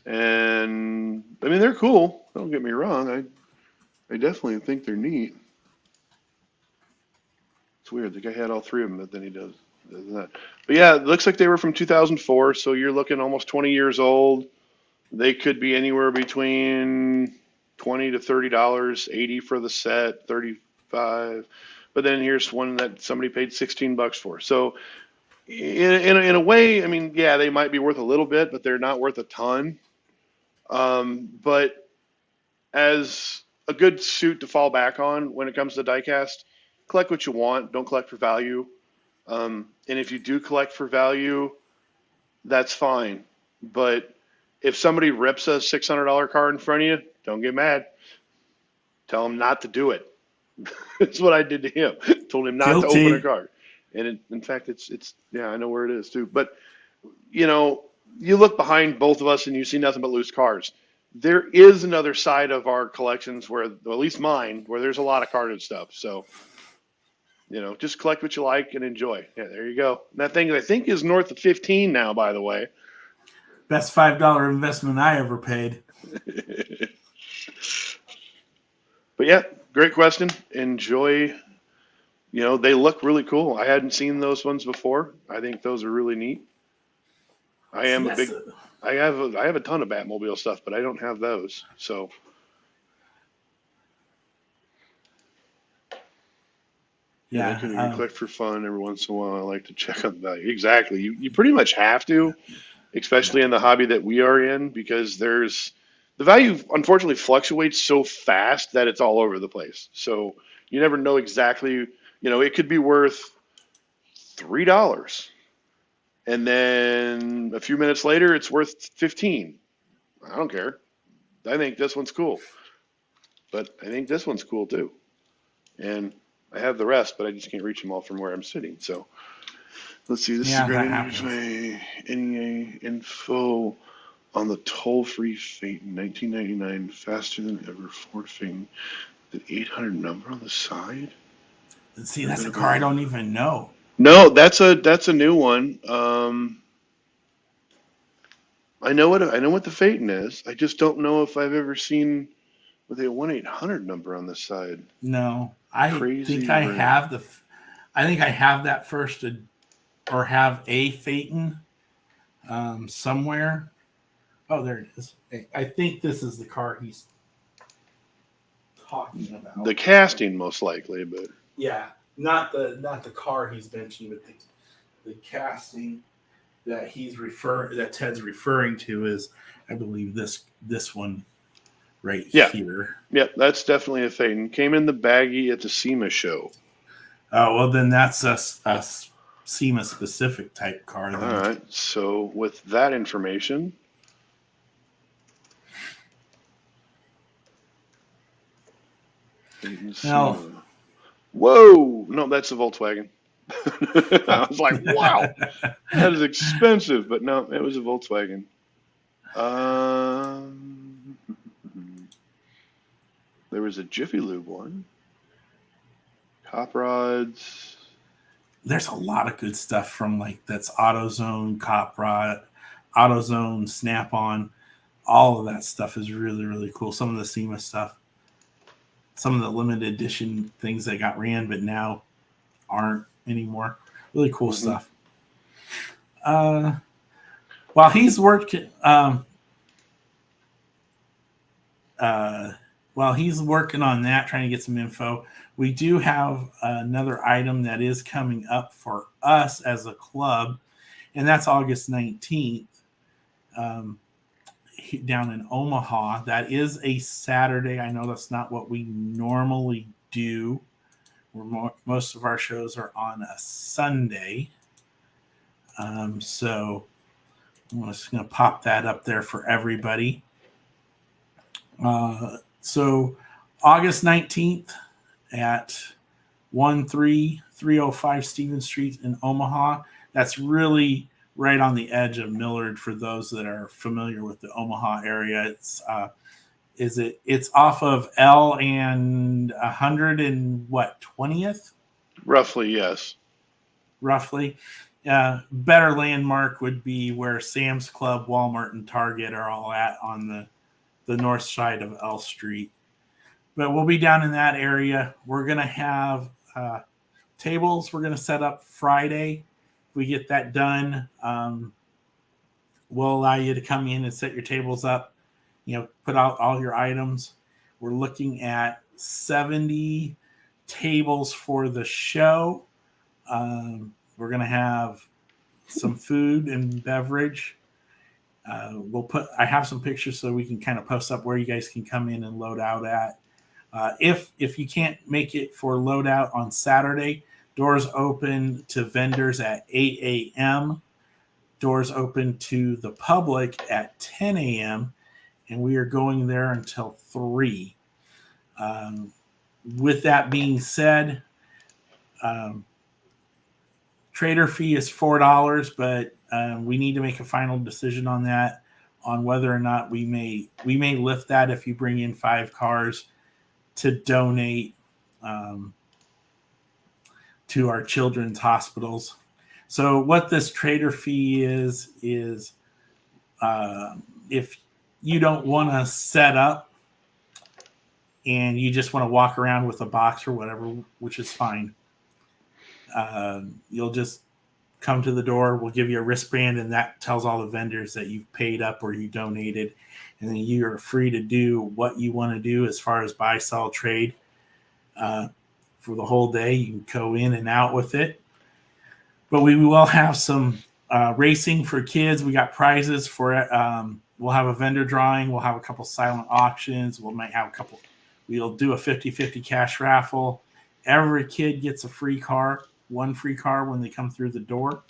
And I mean, they're cool. Don't get me wrong. I definitely think they're neat. It's weird. The guy had all three of them, but then he does that. But yeah, it looks like they were from 2004. So you're looking almost 20 years old. They could be anywhere between $20 to $30, 80 for the set, 35. But then here's one that somebody paid $16 for. So in a way, I mean, yeah, they might be worth a little bit, but they're not worth a ton. But as a good suit to fall back on when it comes to diecast, collect what you want. Don't collect for value. And if you do collect for value, that's fine. But if somebody rips a $600 card in front of you, don't get mad. Tell them not to do it. That's what I did to him. Told him not to open a Guilty. card. And in fact, it's yeah, I know where it is too. But you know, you look behind both of us and you see nothing but loose cards. There is another side of our collections where, well, at least mine, where there's a lot of carded stuff. So, you know, just collect what you like and enjoy. Yeah, there you go. And that thing I think is north of 15 now, by the way. Best $5 investment I ever paid. But yeah, great question. Enjoy. You know, they look really cool. I hadn't seen those ones before. I think those are really neat. I See, am a that's big. I have a ton of Batmobile stuff, but I don't have those. So yeah, they can collect for fun every once in a while. I like to check on the value. Exactly. You pretty much have to, yeah. especially in the hobby that we are in, because the value unfortunately fluctuates so fast that it's all over the place. So you never know exactly. You know, it could be worth $3, and then a few minutes later, it's worth 15. I don't care. I think this one's cool, but I think this one's cool too. And I have the rest, but I just can't reach them all from where I'm sitting. So let's see. This is a Yeah, great that happens. NEA info on the toll-free Fate in 1999, faster than ever. Ford Fate, the 800 number on the side. See, that's a car I don't even know. No, that's a new one. I know what the Phaeton is. I just don't know if I've ever seen with a 1-800 number on the side. No, I Crazy think I rare. have I think I have that first, or have a Phaeton somewhere. Oh, there it is. I think this is the car he's talking about. The casting most likely, but Yeah, not the car he's mentioned, but the casting that Ted's referring to is, I believe, this one right yeah, here. yeah, that's definitely a Phaeton. Came in the baggie at the SEMA show. Oh well, then that's a SEMA specific type car. All Then right. So with that information, Phaeton now, SEMA. Whoa! No, that's a Volkswagen. I was like, wow, that is expensive, but no, it was a Volkswagen. Um, there was a Jiffy Lube one. Cop rods. there's a lot of good stuff from like that's AutoZone, Cop Rod, AutoZone, Snap On. All of that stuff is really really cool. Some of the SEMA stuff, some of the limited edition things that got ran but now aren't anymore. Really cool Mm-hmm. stuff. While he's worked, uh, while he's working on that, trying to get some info, we do have another item that is coming up for us as a club, and that's August 19th down in Omaha. That is a Saturday. I know that's not what we normally do. Most of our shows are on a Sunday. So I'm just going to pop that up there for everybody. So August 19th at 13305 Stevens Street in Omaha. That's really right on the edge of Millard for those that are familiar with the Omaha area. It's off of L and 100 and what, 20th? Roughly, yes. Roughly. Better landmark would be where Sam's Club, Walmart, and Target are all at on the north side of L Street. But we'll be down in that area. We're going to have tables we're going to set up Friday. If we get that done, we'll allow you to come in and set your tables up, put out all your items. We're looking at 70 tables for the show. We're going to have some food and beverage. I have some pictures so we can kind of post up where you guys can come in and load out at. If you can't make it for loadout on Saturday, doors open to vendors at 8 a.m. Doors open to the public at 10 a.m. And we are going there until 3. With that being said, trader fee is $4, but we need to make a final decision on that, on whether or not we may lift that if you bring in 5 cars to donate to our children's hospitals. So what this trader fee is if you don't want to set up and you just want to walk around with a box or whatever, which is fine, you'll just come to the door. We'll give you a wristband, and that tells all the vendors that you've paid up or you donated. And then you are free to do what you want to do as far as buy, sell, trade for the whole day. You can go in and out with it. But we will have some racing for kids. We got prizes for it. We'll have a vendor drawing. We'll have a couple silent auctions. We'll do a 50-50 cash raffle. Every kid gets a free car, one free car when they come through the door.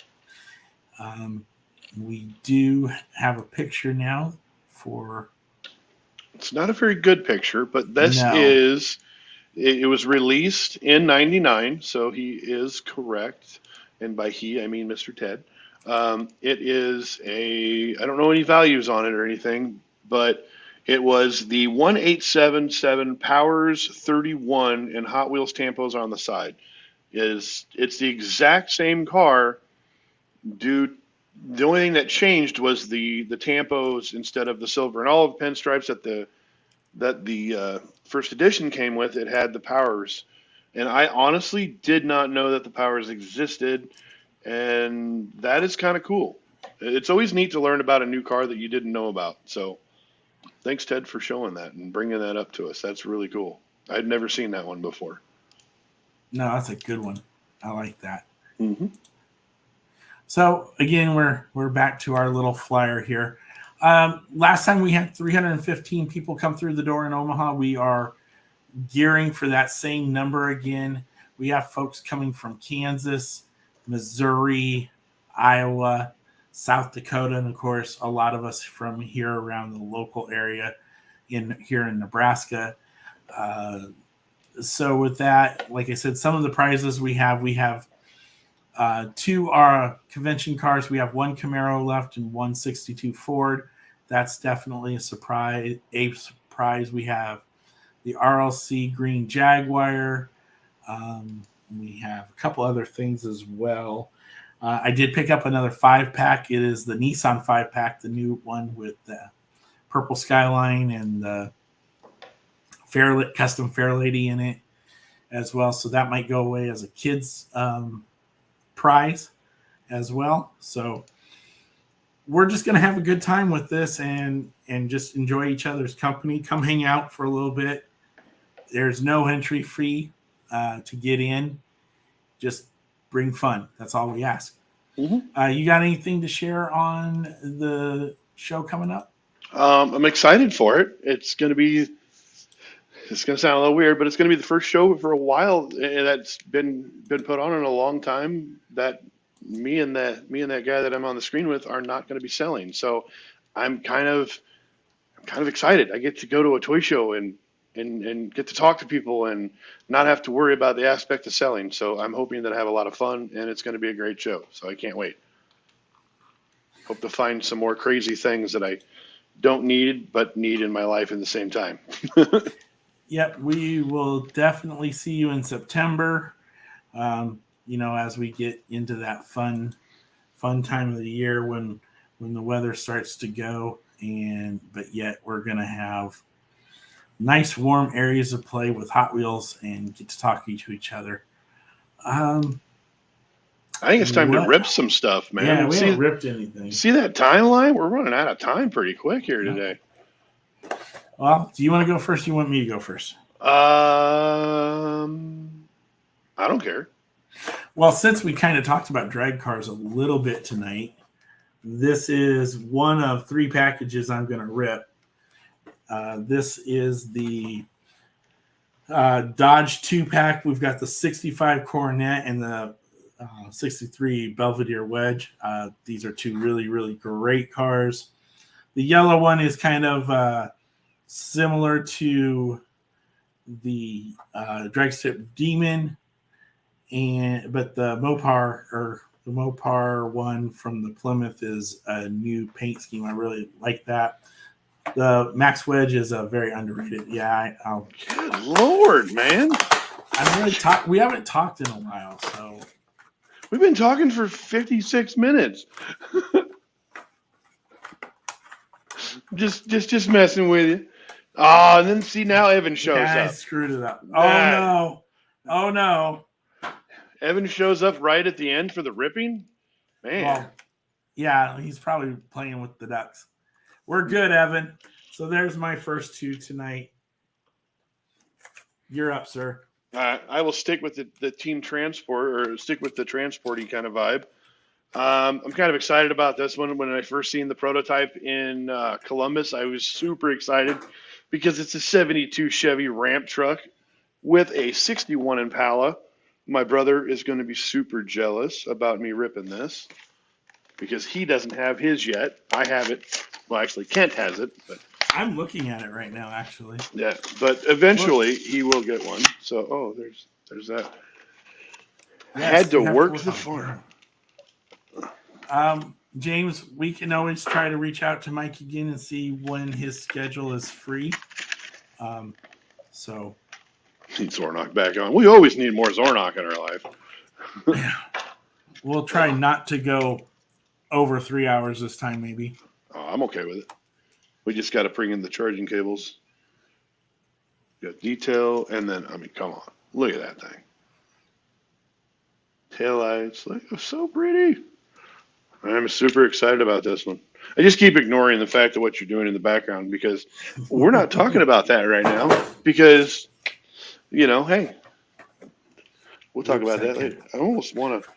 We do have a picture now for. It's not a very good picture, but it was released in 99, so he is correct. And by he, I mean Mr. Ted. It is I don't know any values on it or anything, but it was the 1877 Powers 31 and Hot Wheels tampos on the side. It's the exact same car. The only thing that changed was the tampos instead of the silver and olive pinstripes that the first edition came with. It had the Powers, and I honestly did not know that the Powers existed, and that is kind of cool. It's always neat to learn about a new car that you didn't know about. So thanks, Ted, for showing that and bringing that up to us. That's really cool. I'd never seen that one before. No, that's a good one. I like that. Mm-hmm. So again, we're back to our little flyer here. Last time we had 315 people come through the door in Omaha. We are gearing for that same number again. We have folks coming from Kansas, Missouri, Iowa, South Dakota, and of course, a lot of us from here around the local area here in Nebraska. So with that, like I said, some of the prizes we have 2 are convention cars. We have 1 Camaro left and 1 62 Ford. That's definitely a surprise. We have the RLC Green Jaguar. We have a couple other things as well. I did pick up another 5-pack. It is the Nissan 5-pack, the new one with the purple skyline and the custom Fairlady in it as well. So that might go away as a kid's prize as well. So we're just going to have a good time with this and just enjoy each other's company. Come hang out for a little bit. There's no entry fee to get in. Just bring fun. That's all we ask. Mm-hmm. You got anything to share on the show coming up? I'm excited for it. It's going to sound a little weird, but it's going to be the first show for a while that's been put on in a long time that me and that guy that I'm on the screen with are not going to be selling. So I'm kind of excited. I get to go to a toy show and get to talk to people and not have to worry about the aspect of selling. So I'm hoping that I have a lot of fun and it's going to be a great show. So I can't wait. Hope to find some more crazy things that I don't need, but need in my life at the same time. Yep, we will definitely see you in September. As we get into that fun time of the year when the weather starts to go, but yet we're gonna have nice warm areas of play with Hot Wheels and get to talk to each other. I think it's time to rip some stuff, man. Yeah, we haven't ripped anything. See that timeline? We're running out of time pretty quick here today. Well, do you want to go first? Or you want me to go first? I don't care. Well, since we kind of talked about drag cars a little bit tonight, this is one of 3 packages I'm going to rip. This is the Dodge 2-pack. We've got the 65 Coronet and the 63 Belvedere Wedge. These are 2 really, really great cars. The yellow one is kind of similar to the drag strip Demon, but the Mopar one from the Plymouth is a new paint scheme. I really like that. The Max Wedge is a very underrated. Yeah, good Lord, man! We haven't talked in a while, so we've been talking for 56 minutes. just messing with you. Oh, and then see now Evan shows up. I screwed it up. Oh no! Evan shows up right at the end for the ripping. Man. Well, yeah, he's probably playing with the ducks. We're good, Evan. So there's my first 2 tonight. You're up, sir. I will stick with the team transport, or stick with the transporting kind of vibe. I'm kind of excited about this one. When I first seen the prototype in Columbus, I was super excited because it's a 72 Chevy ramp truck with a 61 Impala. My brother is going to be super jealous about me ripping this because he doesn't have his yet. I have it. Well, actually, Kent has it, but I'm looking at it right now, actually. Yeah, but eventually he will get one. So, there's that. Yes, had to work the farm. James, we can always try to reach out to Mike again and see when his schedule is free. Need Zornock back on. We always need more Zornock in our life. Yeah. We'll try not to go over 3 hours this time, maybe. Oh, I'm okay with it. We just got to bring in the charging cables. Got detail, and then, come on. Look at that thing. Taillights. Look, it's so pretty. I'm super excited about this one. I just keep ignoring the fact of what you're doing in the background because we're not talking about that right now because, hey, we'll talk about that later. I almost want to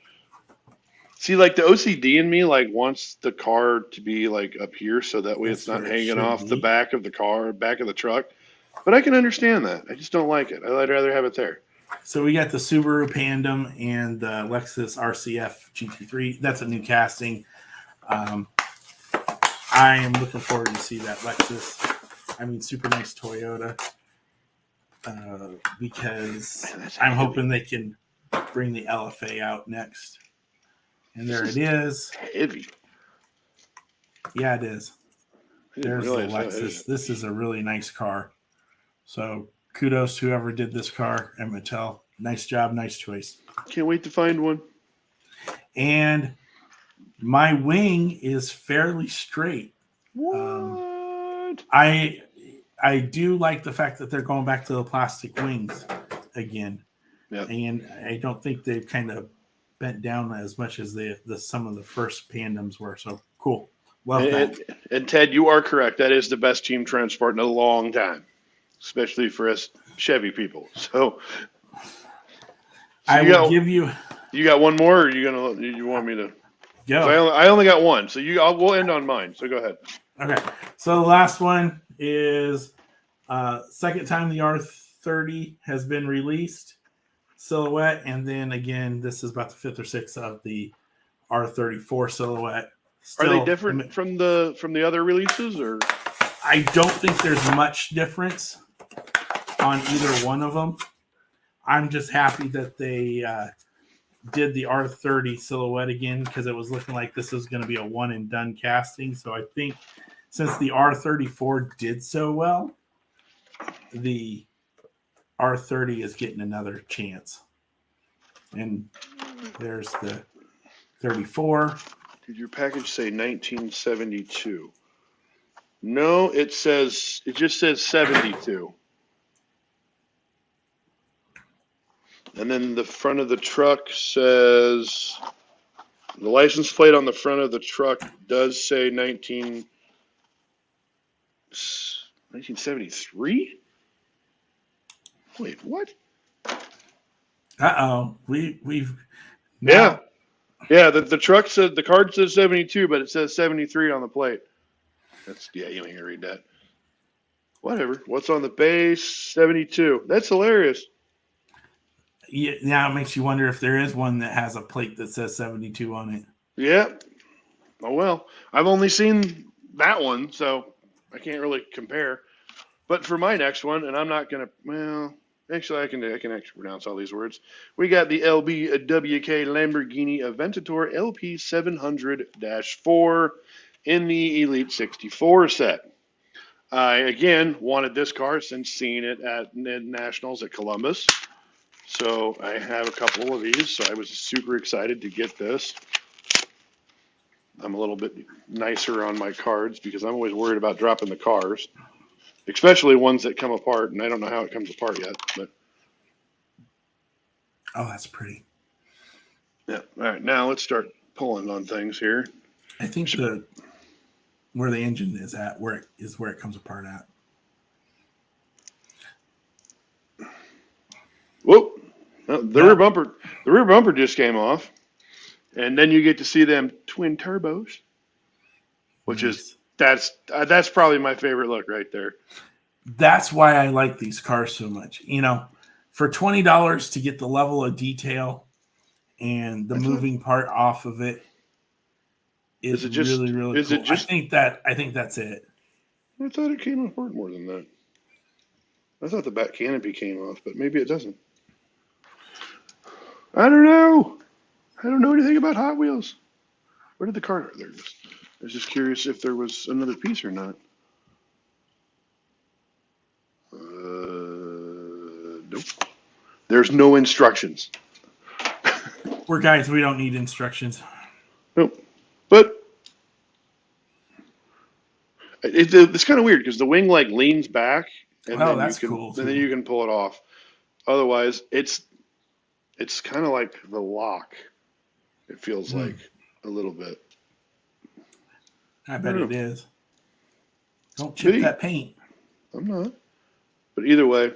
see, like, the OCD in me, like, wants the car to be, like, up here so that way it's not hanging off the back of the car, back of the truck. But I can understand that. I just don't like it. I'd rather have it there. So we got the Subaru Pandem and the Lexus RCF GT3. That's a new casting. I am looking forward to see that Lexus. Super nice Toyota. Because I'm hoping they can bring the LFA out next. And there it is. Heavy. Yeah, it is. There's the Lexus. This is a really nice car. So kudos to whoever did this car at Mattel. Nice job, nice choice. Can't wait to find one. And my wing is fairly straight. What? I do like the fact that they're going back to the plastic wings again. Yep. And I don't think they've kind of bent down as much as some of the first Pandems were. So cool. Love that. And Ted, you are correct. That is the best team transport in a long time, especially for us Chevy people. So I will give you. You got one more, or you want me to? Go. I only got one, so we'll end on mine. So go ahead. Okay. So the last one is second time the R30 has been released, silhouette, and then again, this is about the fifth or sixth of the R34 silhouette. Are they different from the other releases, or? I don't think there's much difference on either one of them. I'm just happy that they did the R30 silhouette again, because it was looking like this was going to be a one and done casting. So I think since the R34 did so well, the R30 is getting another chance. And there's the 34. Did your package say 1972? No, it just says 72. And then the front of the truck says, the license plate on the front of the truck does say 1973? Wait, what? Uh-oh. We've now... Yeah, the truck said, the card says 72, but it says 73 on the plate. You ain't gonna read that. Whatever. What's on the base? 72. That's hilarious. Yeah, now it makes you wonder if there is one that has a plate that says 72 on it. Yeah. Oh, well. I've only seen that one, so I can't really compare. But for my next one, and I'm not going to, well, actually I can actually pronounce all these words. We got the LBWK Lamborghini Aventador LP 700-4 in the Elite 64 set. I, again, wanted this car since seeing it at Nationals at Columbus. So I have a couple of these, so I was super excited to get this. I'm a little bit nicer on my cards because I'm always worried about dropping the cars, especially ones that come apart, and I don't know how it comes apart yet. But oh, that's pretty. Yeah. All right, now let's start pulling on things here. I think where the engine is at, where it comes apart at. Whoop! The rear bumper just came off, and then you get to see them twin turbos, which is that's probably my favorite look right there. That's why I like these cars so much. You know, for $20 to get the level of detail and the moving part off of it is really, really cool. I think that's it. I thought it came apart more than that. I thought the back canopy came off, but maybe it doesn't. I don't know. I don't know anything about Hot Wheels. Where did the car? There it is. I was just curious if there was another piece or not. Nope. There's no instructions. We're guys. We don't need instructions. Nope. But it's kind of weird because the wing like leans back, and that's cool. And then you can pull it off. Otherwise, it's kind of like the lock. It feels like a little bit. I bet it is. Don't chip that paint. I'm not. But either way,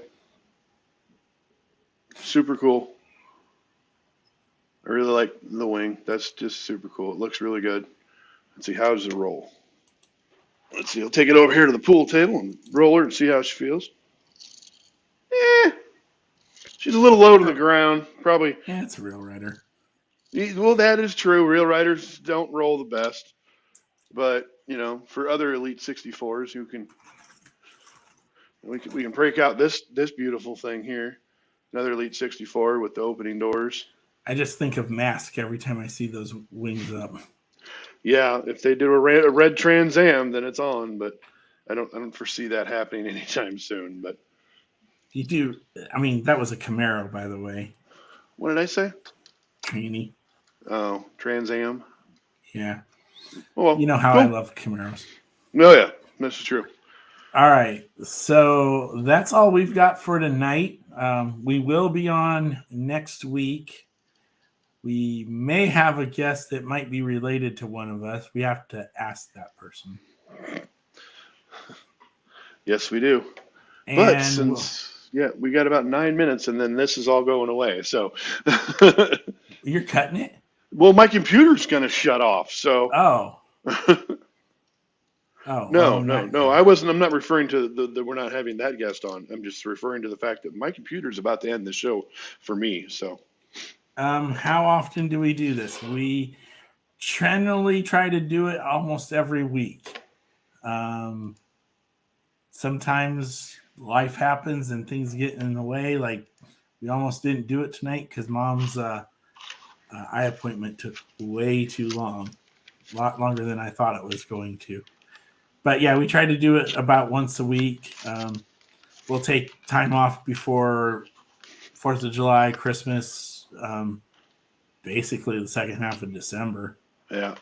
super cool. I really like the wing. That's just super cool. It looks really good. Let's see, how does it roll? Let's see, I'll take it over here to the pool table and roll her and see how she feels. She's a little low to the ground, probably. Yeah, it's a real rider. Well, that is true. Real riders don't roll the best. But, you know, for other Elite 64s who can, we can break out this beautiful thing here. Another Elite 64 with the opening doors. I just think of Mask every time I see those wings up. Yeah, if they do a red Trans Am, then it's on. But I don't foresee that happening anytime soon. But you do. I mean, that was a Camaro, by the way. What did I say? Tranny. Oh, Trans Am. Yeah. Well, you know how I love Camaros. No, yeah, that's true. All right, so that's all we've got for tonight. We will be on next week. We may have a guest that might be related to one of us. We have to ask that person. Yes, we do. And but since Yeah, we got about 9 minutes, and then this is all going away. So, You're cutting it? well, my computer's gonna shut off. So, Oh. Oh, well, no, in no, that no. case. I wasn't. I'm not referring to the we're not having that guest on. I'm just referring to the fact that my computer's about to end the show for me. So, How often do we do this? We generally try to do it almost every week. Um, Sometimes life happens and things get in the way. Like we almost didn't do it tonight because Mom's eye appointment took way too long, a lot longer than I thought it was going to. But yeah, we try to do it about once a week. We'll take time off before 4th of July, Christmas, basically the second half of December. yeah.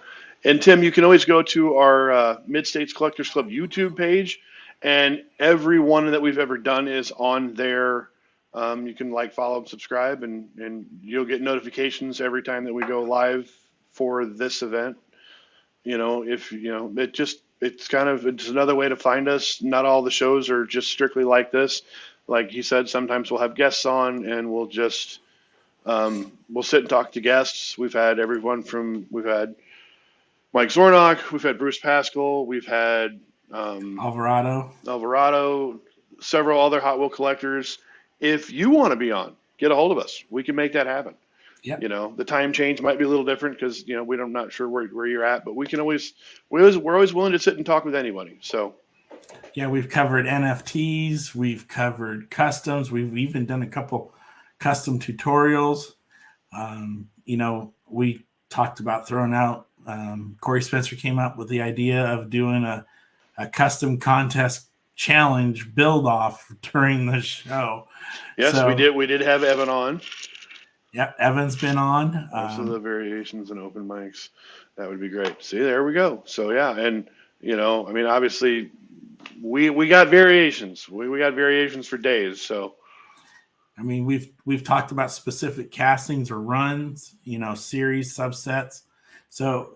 And Tim, you can always go to our Mid States Collectors Club YouTube page, and every one that we've ever done is on there. You can like, follow, and subscribe, and you'll get notifications every time that we go live for this event. If it's another way to find us. Not all the shows are just strictly like this. Like he said, sometimes we'll have guests on, and we'll sit and talk to guests. We've had Mike Zornock, we've had Bruce Pascal, we've had Alvarado, several other Hot Wheel collectors. If you want to be on, get a hold of us. We can make that happen. Yep. The time change might be a little different because I'm not sure where you're at, but we're always willing to sit and talk with anybody. So yeah, we've covered NFTs, we've covered customs, we've even done a couple custom tutorials. We talked about throwing out. Corey Spencer came up with the idea of doing a custom contest challenge build off during the show. Yes, we did have Evan on. Yep, Evan's been on. Most of the variations and open mics. That would be great. See, there we go. So yeah, and obviously we got variations. We got variations for days. So we've talked about specific castings or runs, series, subsets. So,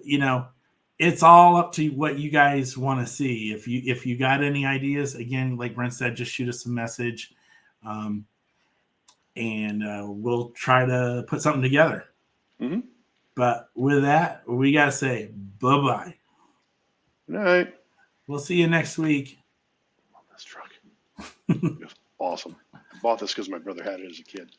it's all up to what you guys want to see. If you got any ideas, again, like Brent said, just shoot us a message. And we'll try to put something together. Mm-hmm. But with that, we got to say bye-bye. Good night. We'll see you next week. This truck. It was awesome. I bought this because my brother had it as a kid.